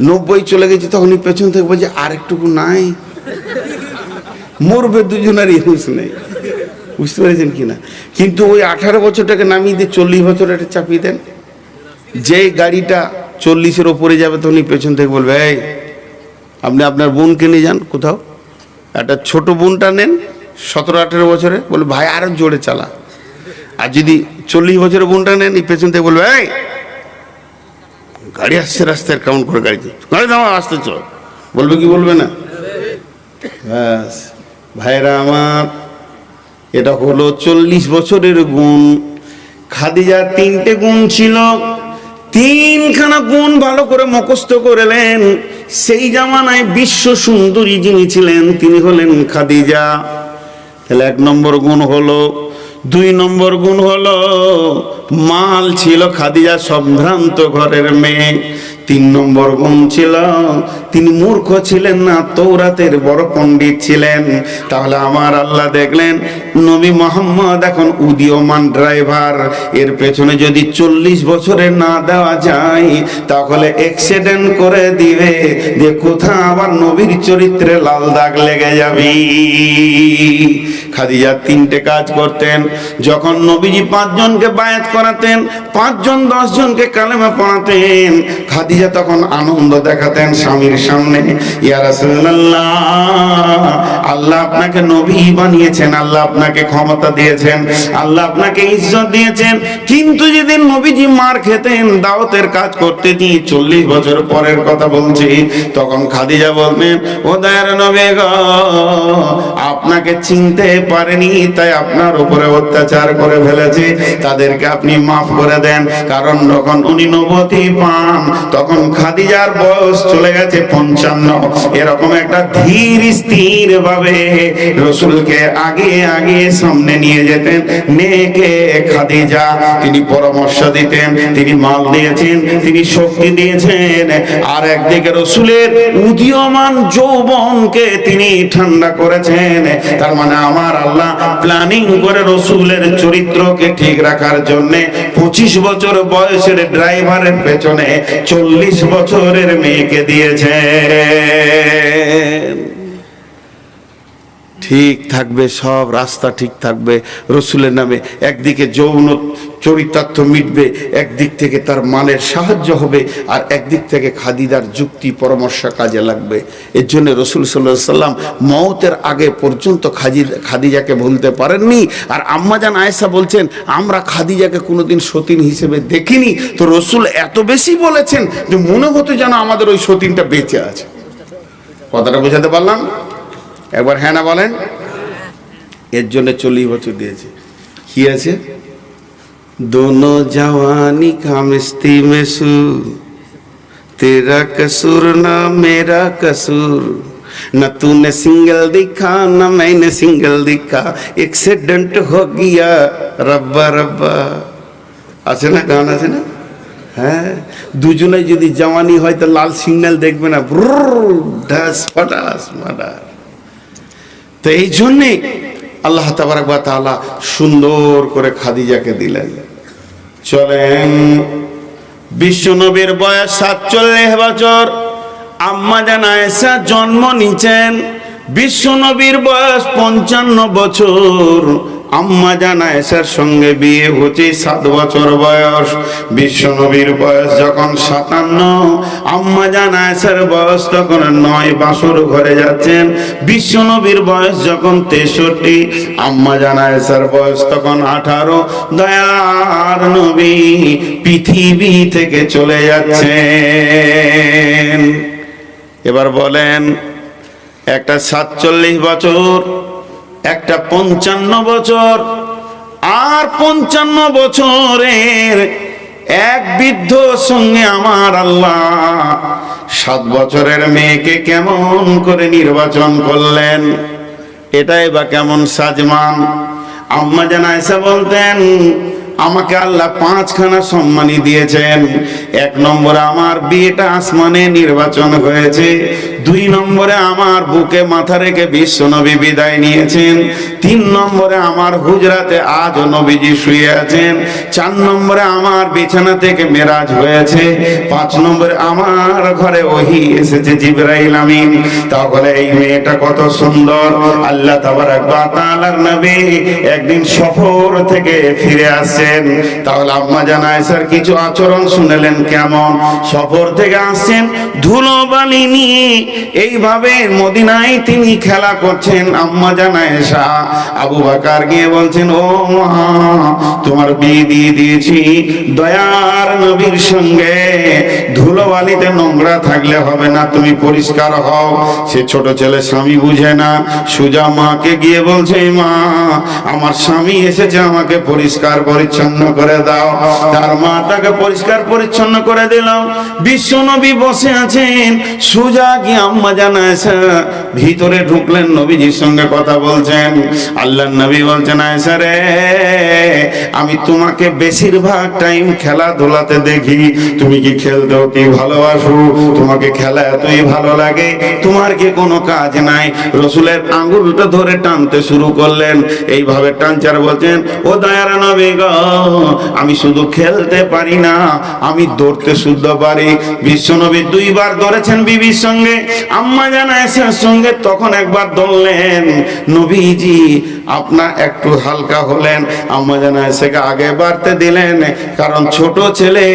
90 চলে গেছে, তখনই পেছন থেকে বলছে আর একটুকু নাই, মরবে দুজনের ইউজ নেই। বুঝতে পেরেছেন কিনা? কিন্তু ওই 18 বছরটাকে নামিয়ে দিয়ে 40 বছর এটা চাপিয়ে দেন, যে গাড়িটা 40-এর ওপরে যাবে, তখনই পেছন থেকে বলবে এই আপনি আপনার বোনকে নিয়ে যান কোথাও, একটা ছোট বোনটা নেন 17-18 বছরে, বলবে ভাই আরো জোরে চালা। আর যদি 40 বছরের বোনটা নেন, এই পেছন থেকে বলবে এই গাড়ি আসছে রাস্তায়, কেমন করে গাড়ি দাও, আসতে চল, বলবে কি বলবে না? ব্যাস ভাইরা আমার, এটা হলো 40 বছরের গুণ। খাদিজার 3টে গুণ ছিল, 3খানা গুণ ভালো করে মুখস্থ করলেন। সেই জামানায় বিশ্ব সুন্দরী যিনি ছিলেন, তিনি হলেন খাদিজা। তাহলে 1 নম্বর গুণ হলো। 2 নম্বর গুণ হলো, মাল ছিল খাদিজা সম্ভ্রান্ত ঘরের মেয়ে। 3 নম্বর গুণ ছিল, তিনি মূর্খ ছিলেন না, তৌরাতের বড় পণ্ডিত ছিলেন। তাহলে আমার আল্লাহ দেখলেন নবী মোহাম্মদ এখন উদীয়মান ড্রাইভার, এর পেছনে যদি 40 বছরে না দেওয়া যায়, তাহলে অ্যাক্সিডেন্ট করে দিবে, যে কোথা আবার নবীর চরিত্রে লাল দাগ লেগে যাবে। খাদিজা 3টে কাজ করতেন। যখন নবীজি 5 জনকে বায়াত করাতেন, 5 জন 10 জনকে কালেমা পড়াতেন, খাদিজা তখন আনন্দ দেখাতেন স্বামীর সামনে, ইয়া রাসূলুল্লাহ, আল্লাহ আপনাকে নবী বানিয়েছেন, আল্লাহ আপনাকে ক্ষমতা দিয়েছেন, আল্লাহ আপনাকে ইজ্জত দিয়েছেন। কিন্তু যেদিন নবীজি মার খেতেন, দাওয়াতের কাজ করতে গিয়ে 40 বছর পরের কথা বলছি, তখন খাদিজা বলতেন, ও দয়ার নবী গো, আপনাকে চিনতে পারেনি, তাই আপনার উপরে অত্যাচার করে ফেলেছে, তাদেরকে আপনি মাফ করে দেন। কারণ যখন উনি নবুয়ত পান, তখন তখন খাদিজার বয়স চলে গেছে 55। এরকম একটা ধীর স্থির ভাবে রসুলকে আগে আগে সামনে নিয়ে যেতেন মেয়েকে খাদিজা। তিনি পরামর্শ দিতেন, তিনি মাল দিয়েছেন, তিনি শক্তি দিয়েছেন। আর একদিকে রসুলের উদীয়মান যৌবনকে তিনি ঠান্ডা করেছেন। তার মানে আমার আল্লাহ প্ল্যানিং করে রসুলের চরিত্রকে ঠিক রাখার জন্য 25 বছর বয়সের ড্রাইভারের পেছনে 40 বছরের মেয়েকে দিয়েছে। ঠিক থাকবে, সব রাস্তা ঠিক থাকবে রসুলের নামে। একদিকে যৌন চরিতার্থ মিটবে, একদিক থেকে তার মানের সাহায্য হবে, আর একদিক থেকে খাদিজার যুক্তি পরামর্শ কাজে লাগবে। এর জন্য রসুল সাল্লাল্লাহু আলাইহি সাল্লাম মওতের আগে পর্যন্ত খাদিজাকে ভুলতে পারেননি। আর আম্মাজান আয়েশা বলছেন, আমরা খাদিজাকে কোনোদিন সতীন হিসেবে দেখিনি। তো রসুল এত বেশি বলেছেন যে মনে হতো যেন আমাদের ওই সতীনটা বেঁচে আছে। কথাটা বোঝাতে পারলাম? একবার হ্যাঁ না বলেন। এর জন্য 40 বছর দিয়েছে। কি আছে? दोनों जवानी का मस्ती में सूर, तेरा कसूर ना मेरा कसूर, न तूने सिंगल दिखा न मैंने सिंगल दिखा, एक्सीडेंट हो गया रब्बा रब्बा। আছে না, গান আছে না? হ্যাঁ, দুজনে যদি জওয়ানি হয় তো লাল সিগন্যাল দেখবে না, ঢাস ফটাস মাদার। তো এই জন্যে আল্লাহ তাবারক ওয়া তাআলা সুন্দর করে খাদিজাকে দিলেন। চলেন, বিশ্বনবীর বয়স 47 বছর, আম্মাজান আয়েশা জন্ম নিয়েছেন। বিশ্বনবীর বয়স 55 বছর, আম্মাজান আয়েশার সঙ্গে বিয়ে হচ্ছে 7 বছর বয়স। বিশ্বনবীর বয়স যখন 57, আম্মাজান আয়েশার বয়স তখন 9 বাসর ঘরে যাচ্ছেন। বিশ্বনবীর বয়স যখন 63, আম্মাজান আয়েশার বয়স তখন 18। দয়ার নবী পৃথিবী থেকে চলে যাচ্ছেন। এবার বলেন, একটা 47 বছর, একটা 55 বছর, আর 55 বছরের এক বৃদ্ধ সঙ্গে আমার আল্লাহ 7 বছরের মেয়েকে কেমন করে নির্বাচন করলেন? এটাই বা কেমন সাজমান? আম্মাজান আয়েশা বলতেন, আমাকে আল্লাহ 5খানা সম্মানী দিয়েছেন। 1 নম্বরে আমার বিয়েটা আসমানে নির্বাচন হয়েছে। 2 নম্বরে আমার বুকে মাথা রেখে বিশ্বনবী বিদায় নিয়েছেন। 3 নম্বরে আমার হুজরাতে আজ নবীজি শুয়ে আছেন। 4 নম্বরে আমার বিছানা থেকে মেরাজ হয়েছে। 5 নম্বরে আমার ঘরে ওহী এসেছে জিবরাইল আমিন। তাহলে এই মেয়েটা কত সুন্দর! আল্লাহ তাবারক ওয়া তাআলার নবী একদিন সফর থেকে ফিরে আসছেন। তাহলে আম্মাজান আয়েশার কিছু আচরণ শুনলেন কেমন? সফর থেকে আসছেন, ধুলোবালি নিয়ে এইভাবে মদিনায় তিনি খেলা করছেন। আম্মাজান আয়েশা আবু বকর গিয়ে বলছেন, ও মা, তোমার বিয়ে দিয়ে দিয়েছি দয়ার নবীর সঙ্গে, ধুলোবালিতে নোংরা থাকলে হবে না, তুমি পরিষ্কার হও। সে ছোট ছেলে স্বামী বুঝে না, সুজা মাকে গিয়ে বলছে, মা, আমার স্বামী এসেছে, আমাকে পরিষ্কার পরিচ্ছন্ন করে দাও। তার মা তাকে পরিষ্কার পরিচ্ছন্ন করে দিল। বিশ্বনবী বসে আছেন, সুজা কি আম্মাজান আয়েশা ভিতরে ঢুকলেন, নবীজির সঙ্গে কথা বলছেন। আল্লাহর নবী বলছেন, আয়েশা রে, আমি তোমাকে বেশিরভাগ টাইম খেলাধুলাতে দেখি, তুমি কি খেলতে অতি ভালোবাসো? তোমাকে খেলা এতই ভালো লাগে, তোমার কি কোনো কাজ নাই? রসুলের আঙ্গুলটা ধরে টানতে শুরু করলেন। এইভাবে টানচার বলছেন, ও দয়ার নবী গো, আমি শুধু খেলতে পারি না, আমি দৌড়তে শুদ্ধ পারি। বিশ্বনবী 2 বার দৌড়েছেন বিবির সঙ্গে, আম্মাজান আয়েশার সঙ্গে। তখন একবার দৌড়লেন, নবীজি আপনার একটু হালকা হলেন, আম্মাজান আয়েশাকে আগে বাড়তে দিলেন। কারণ ছোট ছেলে,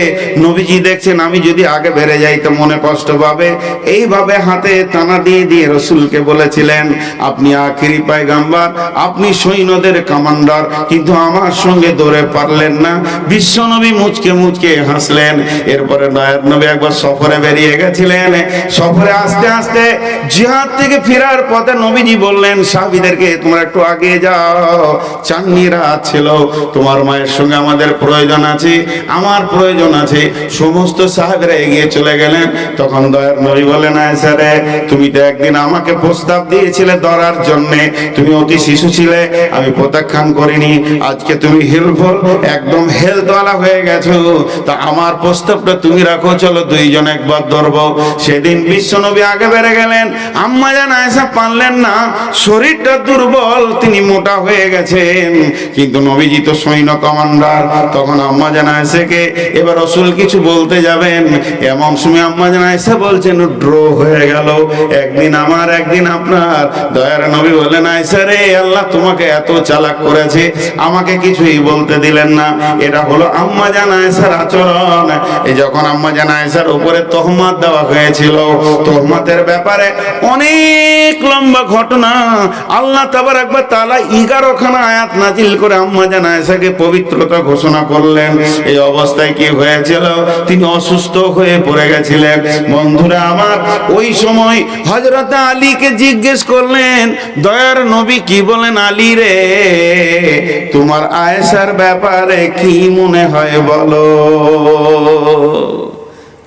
নবীজি দেখছেন আমি যদি আগে বেড়ে যাই তো মনে কষ্ট পাবে। এইভাবে হাতে টানা দিয়ে দিয়ে রসুলকে বলেছিলেন, আপনি আখিরি পয়গাম্বার, আপনি সৈন্যদের কমান্ডার, কিন্তু আমার সঙ্গে দৌড়ে পারলেন না। বিশ্বনবী মুচকে মুচকে হাসলেন। এরপরে দয়ার নবী একবার সফরে বেরিয়ে গেছিলেন। সফরে আস্তে আস্তে জিহাদ থেকে ফেরার পথে নবীজি বললেন সাহাবীদেরকে, তোমরা একটু আগে যাও, চাঁদনি রাত ছিল, তোমার মায়ের সঙ্গে আমাদের প্রয়োজন আছে, আমার প্রয়োজন আছে। সমস্ত সাহাবীরা এগিয়ে চলে গেলেন। তখন দয়ার নবী বলেন, আয়েশা রে, তুমি তো একদিন আমাকে প্রস্তাব দিয়েছিলে ধরার জন্য, তুমি অতি শিশু ছিলে, আমি প্রত্যাখ্যান করিনি। আজকে তুমি হেলফুল, একদম হেলথওয়ালা হয়ে গেছো, তা আমার প্রস্তাবটা তুমি রাখো, চলো দুইজন একবার ধরবো। সেদিন বিশ্বনবী আগে বেড়ে গেলেন, আম্মা জান আয়েশা পারলেন না, শরীরটা দুর্বল, তিনি মোটা হয়ে গেছেন, কিন্তু নবীজি তো সৈন্য কমান্ডার। তখন আম্মা জান আয়েশাকে এবার রাসূল কিছু বলতে যাবেন, এমন সময় আম্মা জান আয়েশা বলছেন, ড্র হয়ে গেল, একদিন আমার একদিন আপনার। দয়ার নবী বললেন, আয়েশা রে, আল্লাহ তোমাকে এত চালাক করেছে, আমাকে কিছুই বলতে দিলেন না। এটা হলো আম্মা জান আয়েশার আচরণ। এই যখন আম্মা জান আয়েশার উপরে তহমাত দেওয়া হয়েছিল, তহমাতের ব্যাপারে অনেক লম্বা ঘটনা, আল্লাহ তাবারক ওয়া তাআলা 11 খানা আয়াত নাজিল করে আম্মা জান আয়েশাকে পবিত্রতা ঘোষণা করলেন। এই অবস্থায় কি হয়েছিল, তিনি অসুস্থ হয়ে পড়ে গেছিলেন। বন্ধুরা আমার, ওই সময় হযরত আলীকে জিজ্ঞেস করলেন, দয়ার নবী কি বলেন, আলী রে, তোমার আয়েশার ব্যাপারে কি মনে হয় বলো।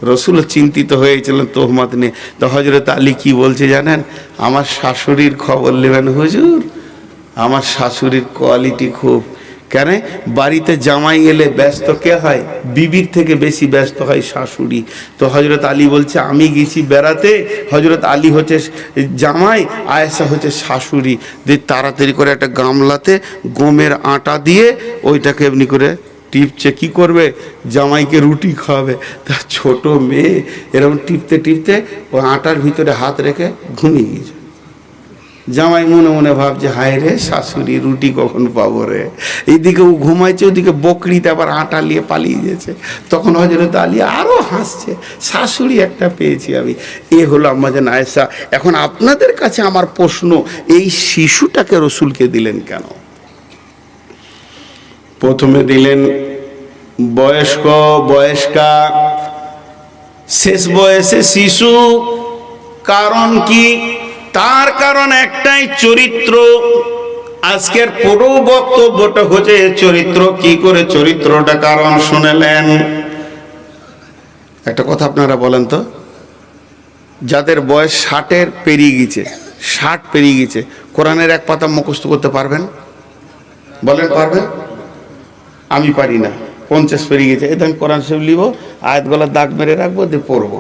রসুল চিন্তিত হয়েছিলেন তোহমাত নিয়ে। তো হযরত আলী কি বলছে জানেন, আমার শাশুড়ির খবর নেবেন হুজুর, আমার শাশুড়ির কোয়ালিটি খুব। কেন, বাড়িতে জামাই এলে ব্যস্ত কে হয়, বিবির থেকে বেশি ব্যস্ত হয় শাশুড়ি। তো হযরত আলী বলছে, আমি গেছি বেড়াতে, হযরত আলী হচ্ছে জামাই, আয়েশা হচ্ছে শাশুড়ি। দিয়ে তাড়াতাড়ি করে একটা গামলাতে গমের আটা দিয়ে ওইটাকে এমনি করে টিপছে, কি করবে, জামাইকে রুটি খাওয়াবে। তার ছোট মেয়ে এরকম টিপতে টিপতে ওই আটার ভিতরে হাত রেখে ঘুমিয়ে গেছে। জামাই মনে মনে ভাবছে, হায় রে শাশুড়ি, রুটি কখন পাবো রে। এইদিকে ও ঘুমাইছে, ওদিকে বকরিতে আবার আটা নিয়ে পালিয়ে গেছে। তখন হযরত আলী আরো হাসছে, শাশুড়ি একটা পেয়েছি আমি। এ হলো আম্মা জান আয়েশা। এখন আপনাদের কাছে আমার প্রশ্ন, এই শিশুটাকে রসুলকে দিলেন কেন? প্রথমে দিলেন বয়স্ক, বয়স্কা, শেষ বয়সে শিশু। কারণ কি? তার কারণ একটাই, চরিত্র। আজকের পুরো বক্তব্যটা হচ্ছে চরিত্র, কি করে চরিত্রটা কারণ শুনলেন। একটা কথা আপনারা বলেন তো, যাদের বয়স 60-এর পেরিয়ে গেছে, 60 পেরিয়ে গেছে, কোরআনের এক পাতা মুখস্থ করতে পারবেন? বলেন পারবেন? আমি পারি না। 50 পেরিয়ে গেছে, এটা আমি কোরআন শরীফ লিব, আয়াতগুলোর দাগ মেরে রাখবো, দিয়ে পড়বো।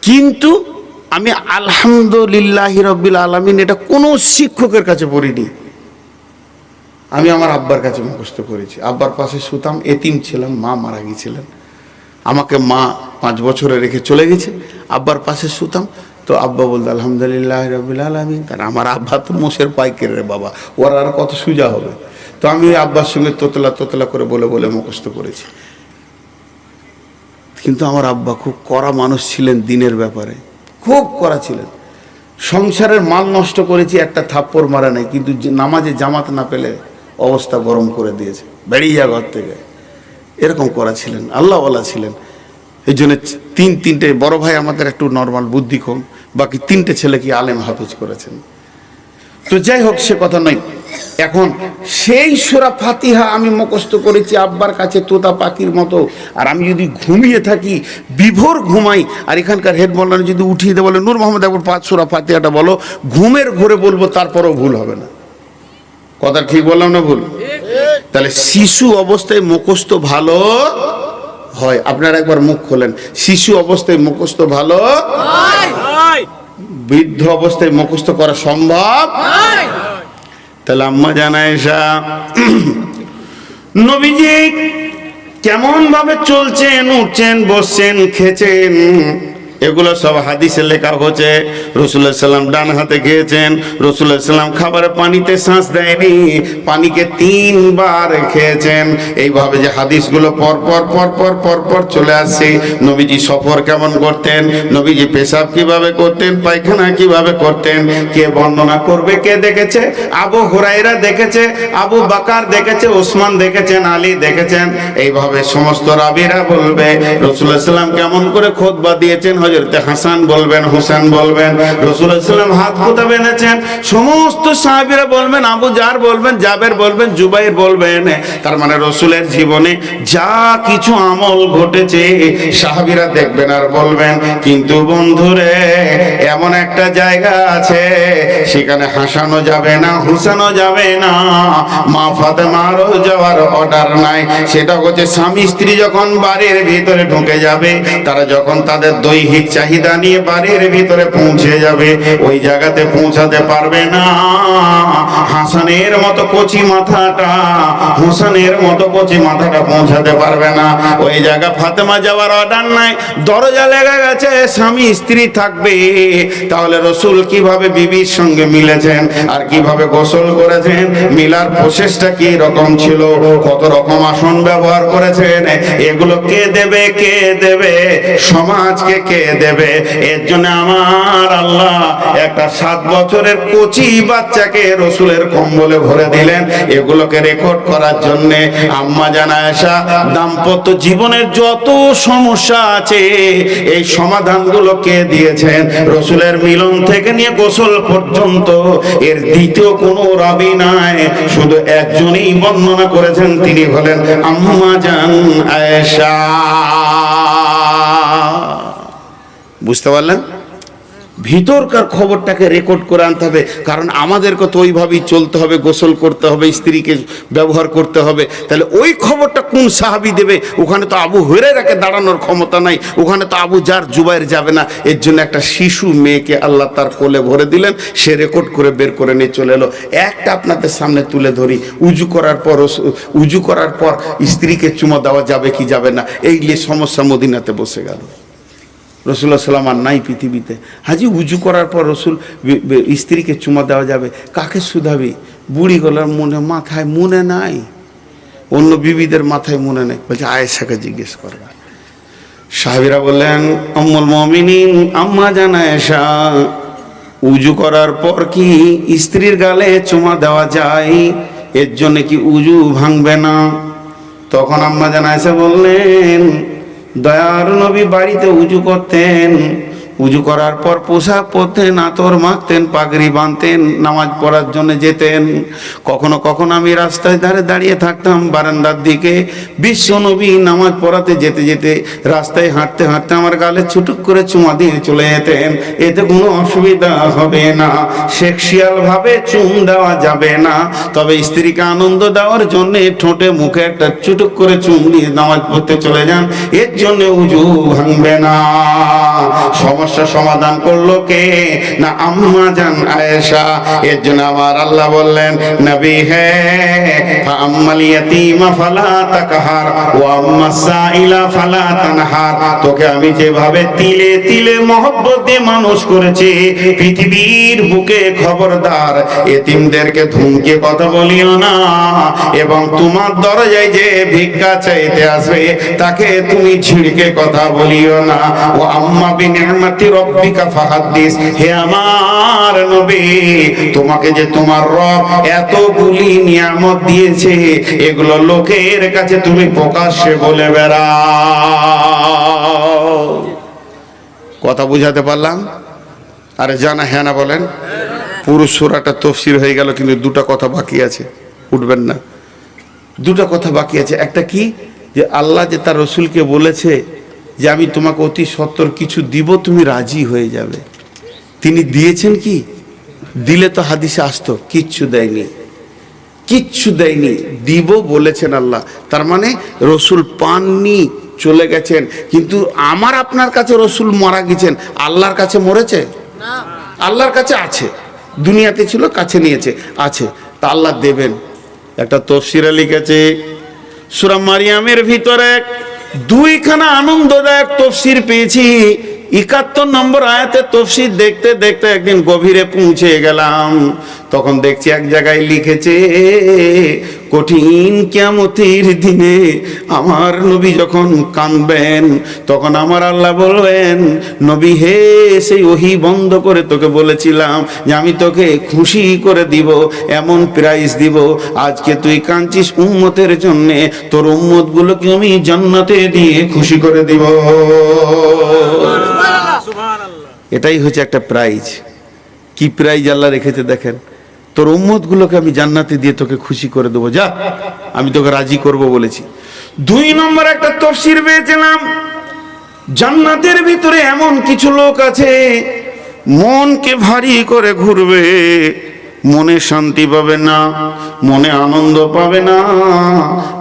কিন্তু আমি আলহামদুলিল্লাহি রাব্বিল আলামিন এটা কোনো শিক্ষকের কাছে পড়িনি, আমি আমার আব্বার কাছে মুখস্থ করেছি। আব্বার পাশে শুতাম, এতিম ছিলাম, মা মারা গিয়েছিলেন, আমাকে মা 5 বছরে রেখে চলে গেছে। আব্বার পাশে শুতাম, তো আব্বা বলতো আলহামদুলিল্লাহি রাব্বিল আলামিন। তার আমার আব্বা তো মোষের পাইকের রে বাবা, ওরা আর কত সোজা হবে। তো আমি আব্বার সঙ্গে তোতলা তোতলা করে বলে বলে মুখস্থ করেছি। কিন্তু আমার আব্বা খুব কড়া মানুষ ছিলেন, দিনের ব্যাপারে খুব কড়া ছিলেন। সংসারের মাল নষ্ট করেছি, একটা থাপ্পড় মারা নাই, কিন্তু নামাজে জামাত না পেলে অবস্থা গরম করে দিয়েছে, বেরিয়ে যা ঘর থেকে, এরকম করা ছিলেন, আল্লাহওয়ালা ছিলেন। এই জন্য তিনটে বড় ভাই আমাদের একটু নর্মাল বুদ্ধি কম, বাকি 3টে ছেলে কি আলেম হাফেজ করেছেন। তো যাই হোক, সে কথা নয়। এখন সেই সূরা ফাতিহা আমি মুখস্থ করেছি আব্বার কাছে তোতা পাখির মতো। আর আমি যদি ঘুমিয়ে থাকি, বিভোর ঘুমাই, আর এখানকার হেড মৌলানা যদি উঠিয়ে দেয়, বলে নূর মোহাম্মদ একবার 5 সূরা ফাতিহাটা বলো, ঘুমের ঘোরে বলবো, তারপরেও ভুল হবে না। কথা ঠিক বললাম না ভুল? তাহলে শিশু অবস্থায় মুখস্থ ভালো হয়। আপনারা একবার মুখ খোলেন, শিশু অবস্থায় মুখস্থ ভালো হয়, বৃদ্ধ অবস্থায় মুখস্থ করা সম্ভব। তাহলে আম্মা জান আয়েশা নবীজি কেমন ভাবে চলছেন, উঠছেন, বসছেন, খেছেন, এগুলো সব হাদিসে লেখা হচ্ছে। রাসূলুল্লাহ সাল্লাম ডান হাতে খেয়েছেন, রাসূলুল্লাহ সাল্লাম খাবারে পানিতে শ্বাস দেয়নি, পানিকে 3 বার খেয়েছেন। এইভাবে যে হাদিসগুলো পর চলে আসছে। নবীজি সফর কেমন করতেন, নবীজি পেশাব কিভাবে করতেন, পায়খানা কিভাবে করতেন, কে বর্ণনা করবে, কে দেখেছে? আবু হুরায়রা দেখেছে, আবু বকর দেখেছে, ওসমান দেখেছেন, আলী দেখেছেন। এইভাবে সমস্ত রাবীরা বলবে রাসূলুল্লাহ সাল্লাম কেমন করে খুতবা দিয়েছেন, হযরতে হাসান বলবেন, হোসেন বলবেন, রাসূল সাল্লাল্লাহু আলাইহি ওয়াসাল্লাম হাত কোথা বেঁধেছেন, সমস্ত সাহাবীরা বলবেন, আবু জার বলবেন, জাবের বলবেন, জুবাইর বলবেন। তার মানে রাসূলের জীবনে যা কিছু আমল ঘটেছে সাহাবীরা দেখবেন আর বলবেন। কিন্তু বন্ধুরে, এমন একটা জায়গা আছে সেখানে হাসানো যাবে না, হুসানো যাবে না, মা ফাতেমারও যাওয়ার অর্ডার নাই। সেটা হচ্ছে স্বামী স্ত্রী যখন বাড়ির ভিতরে ঢুকে যাবে, তারা যখন তাদের দৈহিক চাহিদা নিয়ে বাড়ির ভিতরে পৌঁছে যাবে, ওই জায়গাতে পৌঁছাতে পারবে না হাসানের মতো কচি মাথাটা, হুসানের মতো কচি মাথাটা পৌঁছাতে পারবে না। ওই জায়গা ফাতেমা যাওয়ার অর্ডার নাই, দরজা লেগে গেছে, স্বামী স্ত্রী থাকবে। তাহলে রাসূল কিভাবে বিবির সঙ্গে মিলেছেন আর কিভাবে গোসল করেছেন, মিলার প্রসেসটা কি রকম ছিল, কত রকম আসন ব্যবহার করেছেন, এগুলো কে দেবে, কে দেবে, সমাজকে কে দেবে? এর জন্য আমার আল্লাহ একটা 7 বছরের কচি বাচ্চাকে রাসূলের কম্বলে ভরে দিলেন, এগুলোকে রেকর্ড করার জন্য। আম্মা জান আয়েশা দাম্পত্য জীবনের যত সমস্যা আছে এই সমাধানগুলো কে দিয়েছেন? রাসূলের মিলন থেকে নিয়ে গোসল পর্যন্ত এর দ্বিতীয় কোনো রাবী নাই, শুধু একজনই বর্ণনা করেছেন, তিনি হলেন আম্মা জান আয়েশা। বুঝতে পারলেন? ভিতরকার খবরটাকে রেকর্ড করে আনতে হবে, কারণ আমাদেরকে তো ওইভাবেই চলতে হবে, গোসল করতে হবে, স্ত্রীকে ব্যবহার করতে হবে। তাহলে ওই খবরটা কোন সাহাবী দেবে? ওখানে তো আবু হুরায়রাকে দাঁড়ানোর ক্ষমতা নাই, ওখানে তো আবু জার জুবাইর যাবে না। এর জন্য একটা শিশু মেয়েকে আল্লাহ তার কোলে ভরে দিলেন, সে রেকর্ড করে বের করে নিয়ে চলে এলো। একটা আপনাদের সামনে তুলে ধরি, উজু করার পর স্ত্রীকে চুমা দেওয়া যাবে কি যাবে না, এই নিয়ে সমস্যা মদিনাতে বসে গেল। রাসূলুল্লাহ সাল্লাম আর নাই পৃথিবীতে। হাজি উজু করার পর রাসূল স্ত্রীকে চুমা দেওয়া যাবে, কাকে শুধাবি? বুড়ি গলার মাথায় মনে নাই, অন্য বিবিদের মাথায় মনে নেই, বলছে আয়েশাকে জিজ্ঞেস করবে। সাহাবীরা বললেন, উম্মুল মুমিনিন আম্মা জান আয়েশা, উজু করার পর কি স্ত্রীর গালে চুমা দেওয়া যায়? এর জন্য কি উজু ভাঙবে না? তখন আম্মা জান আয়েশা বললেন, দয়ার নবী বাড়িতে উজু করতেন, উজু করার পর পোশাক পরতেন, আতর মাখতেন, পাগড়ি বাঁধতেন, নামাজ পড়ার জন্য যেতেন। কখনো কখনো আমি রাস্তায় ধারে দাঁড়িয়ে থাকতাম বারান্দার দিকে, বিশ্ব নবী নামাজ পড়াতে যেতে যেতে রাস্তায় হাঁটতে হাঁটতে আমার গালে ছুটুক করে চুমা দিয়ে চলে যেতেন। এতে কোনো অসুবিধা হবে না, সেক্সুয়াল ভাবে চুম দেওয়া যাবে না, তবে স্ত্রীকে আনন্দ দেওয়ার জন্য ঠোঁটে মুখে একটা চুটুক করে চুম দিয়ে নামাজ পড়তে চলে যান, এর জন্য উজু ভাঙবে না। সমস্যা সমাধান করলো কে? না আম্মা জান আয়েশা। এর জন্য আমার আল্লাহ বললেন, নবী হে ফাআম্মাল ইয়াতীমা ফালা তাকহার ওয়া আম্মাস সাইলা ফালা তানহার। তোকে আমি যেভাবে তিলে তিলে মহব্বত দিয়ে মানুষ করেছি, পৃথিবীর বুকে খবরদার এতিমদেরকে ধমকে কথা বলিও না, এবং তোমার দরজায় যে ভিক্ষা চাইতে আসবে তাকে তুমি ঝিড়কে কথা বলিও না। ও আম্মা বিনিআমাতি রব্বিকা ফাহাদ্দিস। হে আমার নবী, তোমাকে যে তোমার রব এতগুলি নিয়ামত দিয়েছে, এগুলো লোকের কাছে তুমি প্রকাশ্যে বলে বেড়াও। কথা বুঝাতে পারলাম? আরে জানা হ্যাঁ না বলেন? পুরো সূরাটা তাফসীর হয়ে গেল, কিন্তু দুটো কথা বাকি আছে, উঠবেন না। দুটো কথা বাকি আছে। একটা কি, যে আল্লাহ যে তার রাসূলকে বলেছে যে আমি তোমাকে অতি সত্বর কিছু দিব, তুমি রাজি হয়ে যাবে। তিনি দিয়েছেন কি? দিলে তো হাদিসে আসতো, কিচ্ছু দেয়নি, কিচ্ছু দেয়নি, দিব বলেছেন আল্লাহ। তার মানে রাসূল পাননি, চলে গেছেন। কিন্তু আমার আপনার কাছে রাসূল মারা গেছেন, আল্লাহর কাছে মরেছে না, আল্লাহর কাছে আছে, দুনিয়াতে ছিল, কাছে নিয়েছে, আছে, তা আল্লাহ দেবেন। একটা তাফসীরে লিখেছে, সূরা মারিয়ামের ভিতরে 2খানা আনন্দদায়ক তাফসীর পেয়েছি। 71 নম্বর আয়াতে তাফসীর দেখতে দেখতে একদিন গভীরে পৌঁছে গেলাম। তখন দেখছি এক জায়গায় লিখেছে, কঠিন কিয়ামতের দিনে আমার নবী যখন কাঁদবেন তখন আমার আল্লাহ বলবেন, নবী হে, সেই ওহী বন্ধ করে তোকে বলেছিলাম যে আমি তোকে খুশি করে দিব, এমন প্রাইজ দিব, আজকে তুই কাঁদছিস উম্মতের জন্যে, তোর উম্মতগুলোকে আমি জান্নাতে দিয়ে খুশি করে দিব। এটাই হচ্ছে একটা প্রাইজ। কি প্রাইজ আল্লাহ রেখেছে দেখেন, তোর উম্মতগুলোকে আমি জান্নাতে দিয়ে তোকে খুশি করে দেবো, যা আমি তোকে রাজি করব বলেছি। 2 নম্বর একটা তাফসীর পেয়েছিলাম, জান্নাতের ভিতরে এমন কিছু লোক আছে মনকে ভারী করে ঘুরবে, মনে শান্তি পাবে না, মনে আনন্দ পাবে না,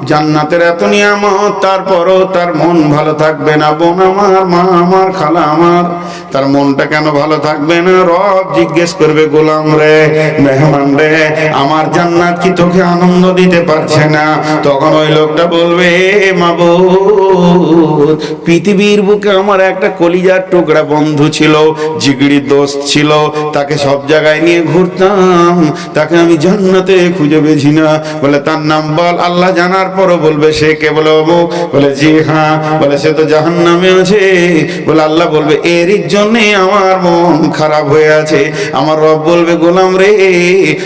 জান্নাতের এত নিয়ামত তারপরও তার মন ভালো থাকবে না। বোন আমার, মা আমার, খালা আমার, তার মনটা কেন ভালো থাকবে না? রব জিজ্ঞেস করবে, গোলাম রে, মেহমান রে, আমার জান্নাত কি তোকে আনন্দ দিতে পারছে না? তখন ওই লোকটা বলবে, মাবুদ, পৃথিবীর বুকে আমার একটা কলিজার টুকরা বন্ধু ছিল, জিগড়ি দোস্ত ছিল, তাকে সব জায়গায় নিয়ে ঘুরতাম, তাকে আমি জান্নাতে খুঁজে পেয়েছি না। বলে তার নাম বল। আল্লাহ জানার পরও বলবে, সে কে? বলে অমুক। বলে জি হ্যাঁ। বলে সে তো জাহান্নামে আছে। বলে আল্লাহ বলবে, এরই জন্যে আমার মন খারাপ হয়ে আছে। আমার রব বলবে, গোলাম রে,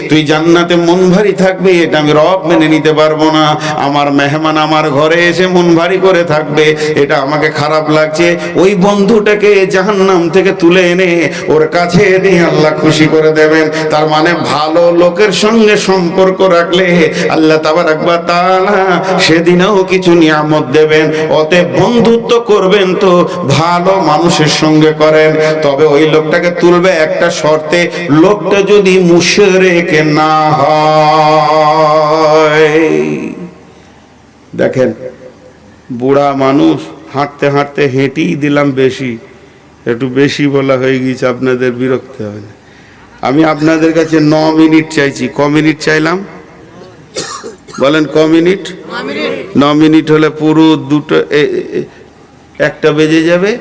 তুই জান্নাতে মন ভারী থাকবে, এটা আমি রব মেনে নিতে পারবো না। আমার মেহমান আমার ঘরে এসে মন ভারী করে থাকবে, এটা আমাকে খারাপ লাগছে। ওই বন্ধুটাকে জাহান্নাম থেকে তুলে এনে ওর কাছে দিয়ে আল্লাহ খুশি করে দেবেন। তার মানে ভালো লোকের সঙ্গে সম্পর্ক রাখলে আল্লাহ তাবারাক ওয়া তাআলা সেদিনও কিছু নিয়ামত দেবেন। অতএব বন্ধুত্ব করবেন তো ভালো মানুষের সঙ্গে করেন, তবে ওই লোকটাকে তুলবে একটা শর্তে, লোকটা যদি মুশরিক না হয়। দেখেন, বুড়া মানুষ হাঁটতে হাঁটতে হেঁটেই দিলাম বেশি, একটু বেশি বলা হয়ে গেছে, আপনাদের বিরক্ত হবে না। আমি আপনাদের কাছে 9 মিনিট চাইছি। ক মিনিট চাইলাম বলেন? ক মিনিট? 9 মিনিট হলে পুরো দুটো 1টা বেজে যাবে,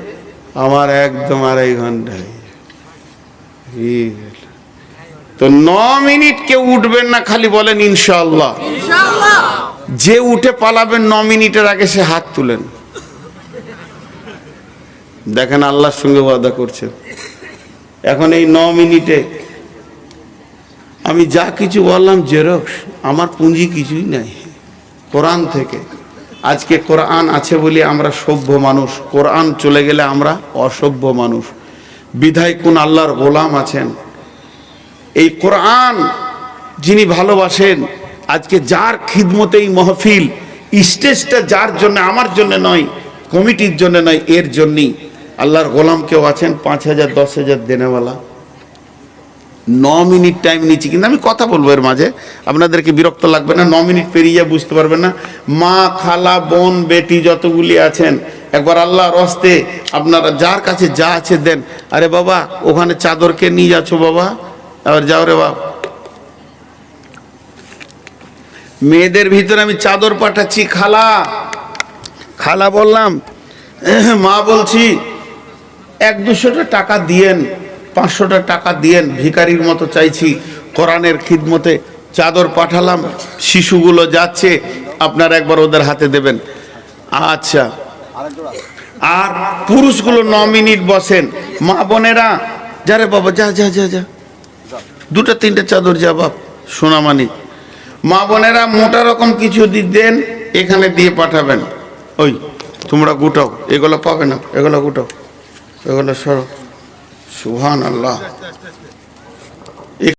আমার একদম 2.5 ঘন্টা। তো 9 মিনিট কেউ উঠবেন না, খালি বলেন ইনশাআল্লাহ। যে উঠে পালাবেন 9 মিনিটের আগে সে হাত তুলেন। দেখেন আল্লাহর সঙ্গে ওয়াদা করছেন। এখন এই 9 মিনিটে আমি যা কিছু বললাম জেরক্স, আমার পুঁজি কিছুই নাই, কোরআন থেকে। আজকে কোরআন আছে বলে আমরা সভ্য মানুষ, কোরআন চলে গেলে আমরা অসভ্য মানুষ। বিধায় কোন আল্লাহর গোলাম আছেন, এই কোরআন যিনি ভালোবাসেন, আজকে যার খিদমতে এই মাহফিল, স্টেজটা যার জন্য, আমার জন্য নয়, কমিটির জন্য নয়, এর জন্যই আল্লাহর গোলাম কেউ আছেন 5,000 10,000 দেনেওয়ালা। 9 মিনিট টাইম নিচ্ছি, কিন্তু আমি কথা বলবো এর মাঝে, আপনাদেরকে বিরক্ত লাগবে না। 9 মিনিট পেরিয়ে বুঝতে পারবেন না। মা, খালা, বোন, বেটি যতগুলি আছেন, একবার আল্লাহর হস্তে আপনারা যার কাছে যা আছে দেন। আরে বাবা, ওখানে চাদরকে নিয়ে যাচ্ছ বাবা, আবার যাও রে বাবা। মেয়েদের ভিতরে আমি চাদর পাঠাচ্ছি, খালা খালা বললাম, মা বলছি 100-200 টাকা দিয়েন, 500 টাকা দিয়েন, ভিখারির মতো চাইছি কোরআনের খিদমতে। চাদর পাঠালাম, শিশুগুলো যাচ্ছে, আপনারা একবার ওদের হাতে দেবেন। আচ্ছা, আর পুরুষগুলো 9 মিনিট বসেন। মা বোনেরা, যারে বাবা, যা যা যা যা, 2-3টে চাদর যা বাপ, সোনামানি। মা বোনেরা মোটা রকম কিছু দেন, এখানে দিয়ে পাঠাবেন। ওই তোমরা গুটাও, এগুলো পাবে না, এগুলো গুটাও, এগুলো সরো। সুবহানাল্লাহ।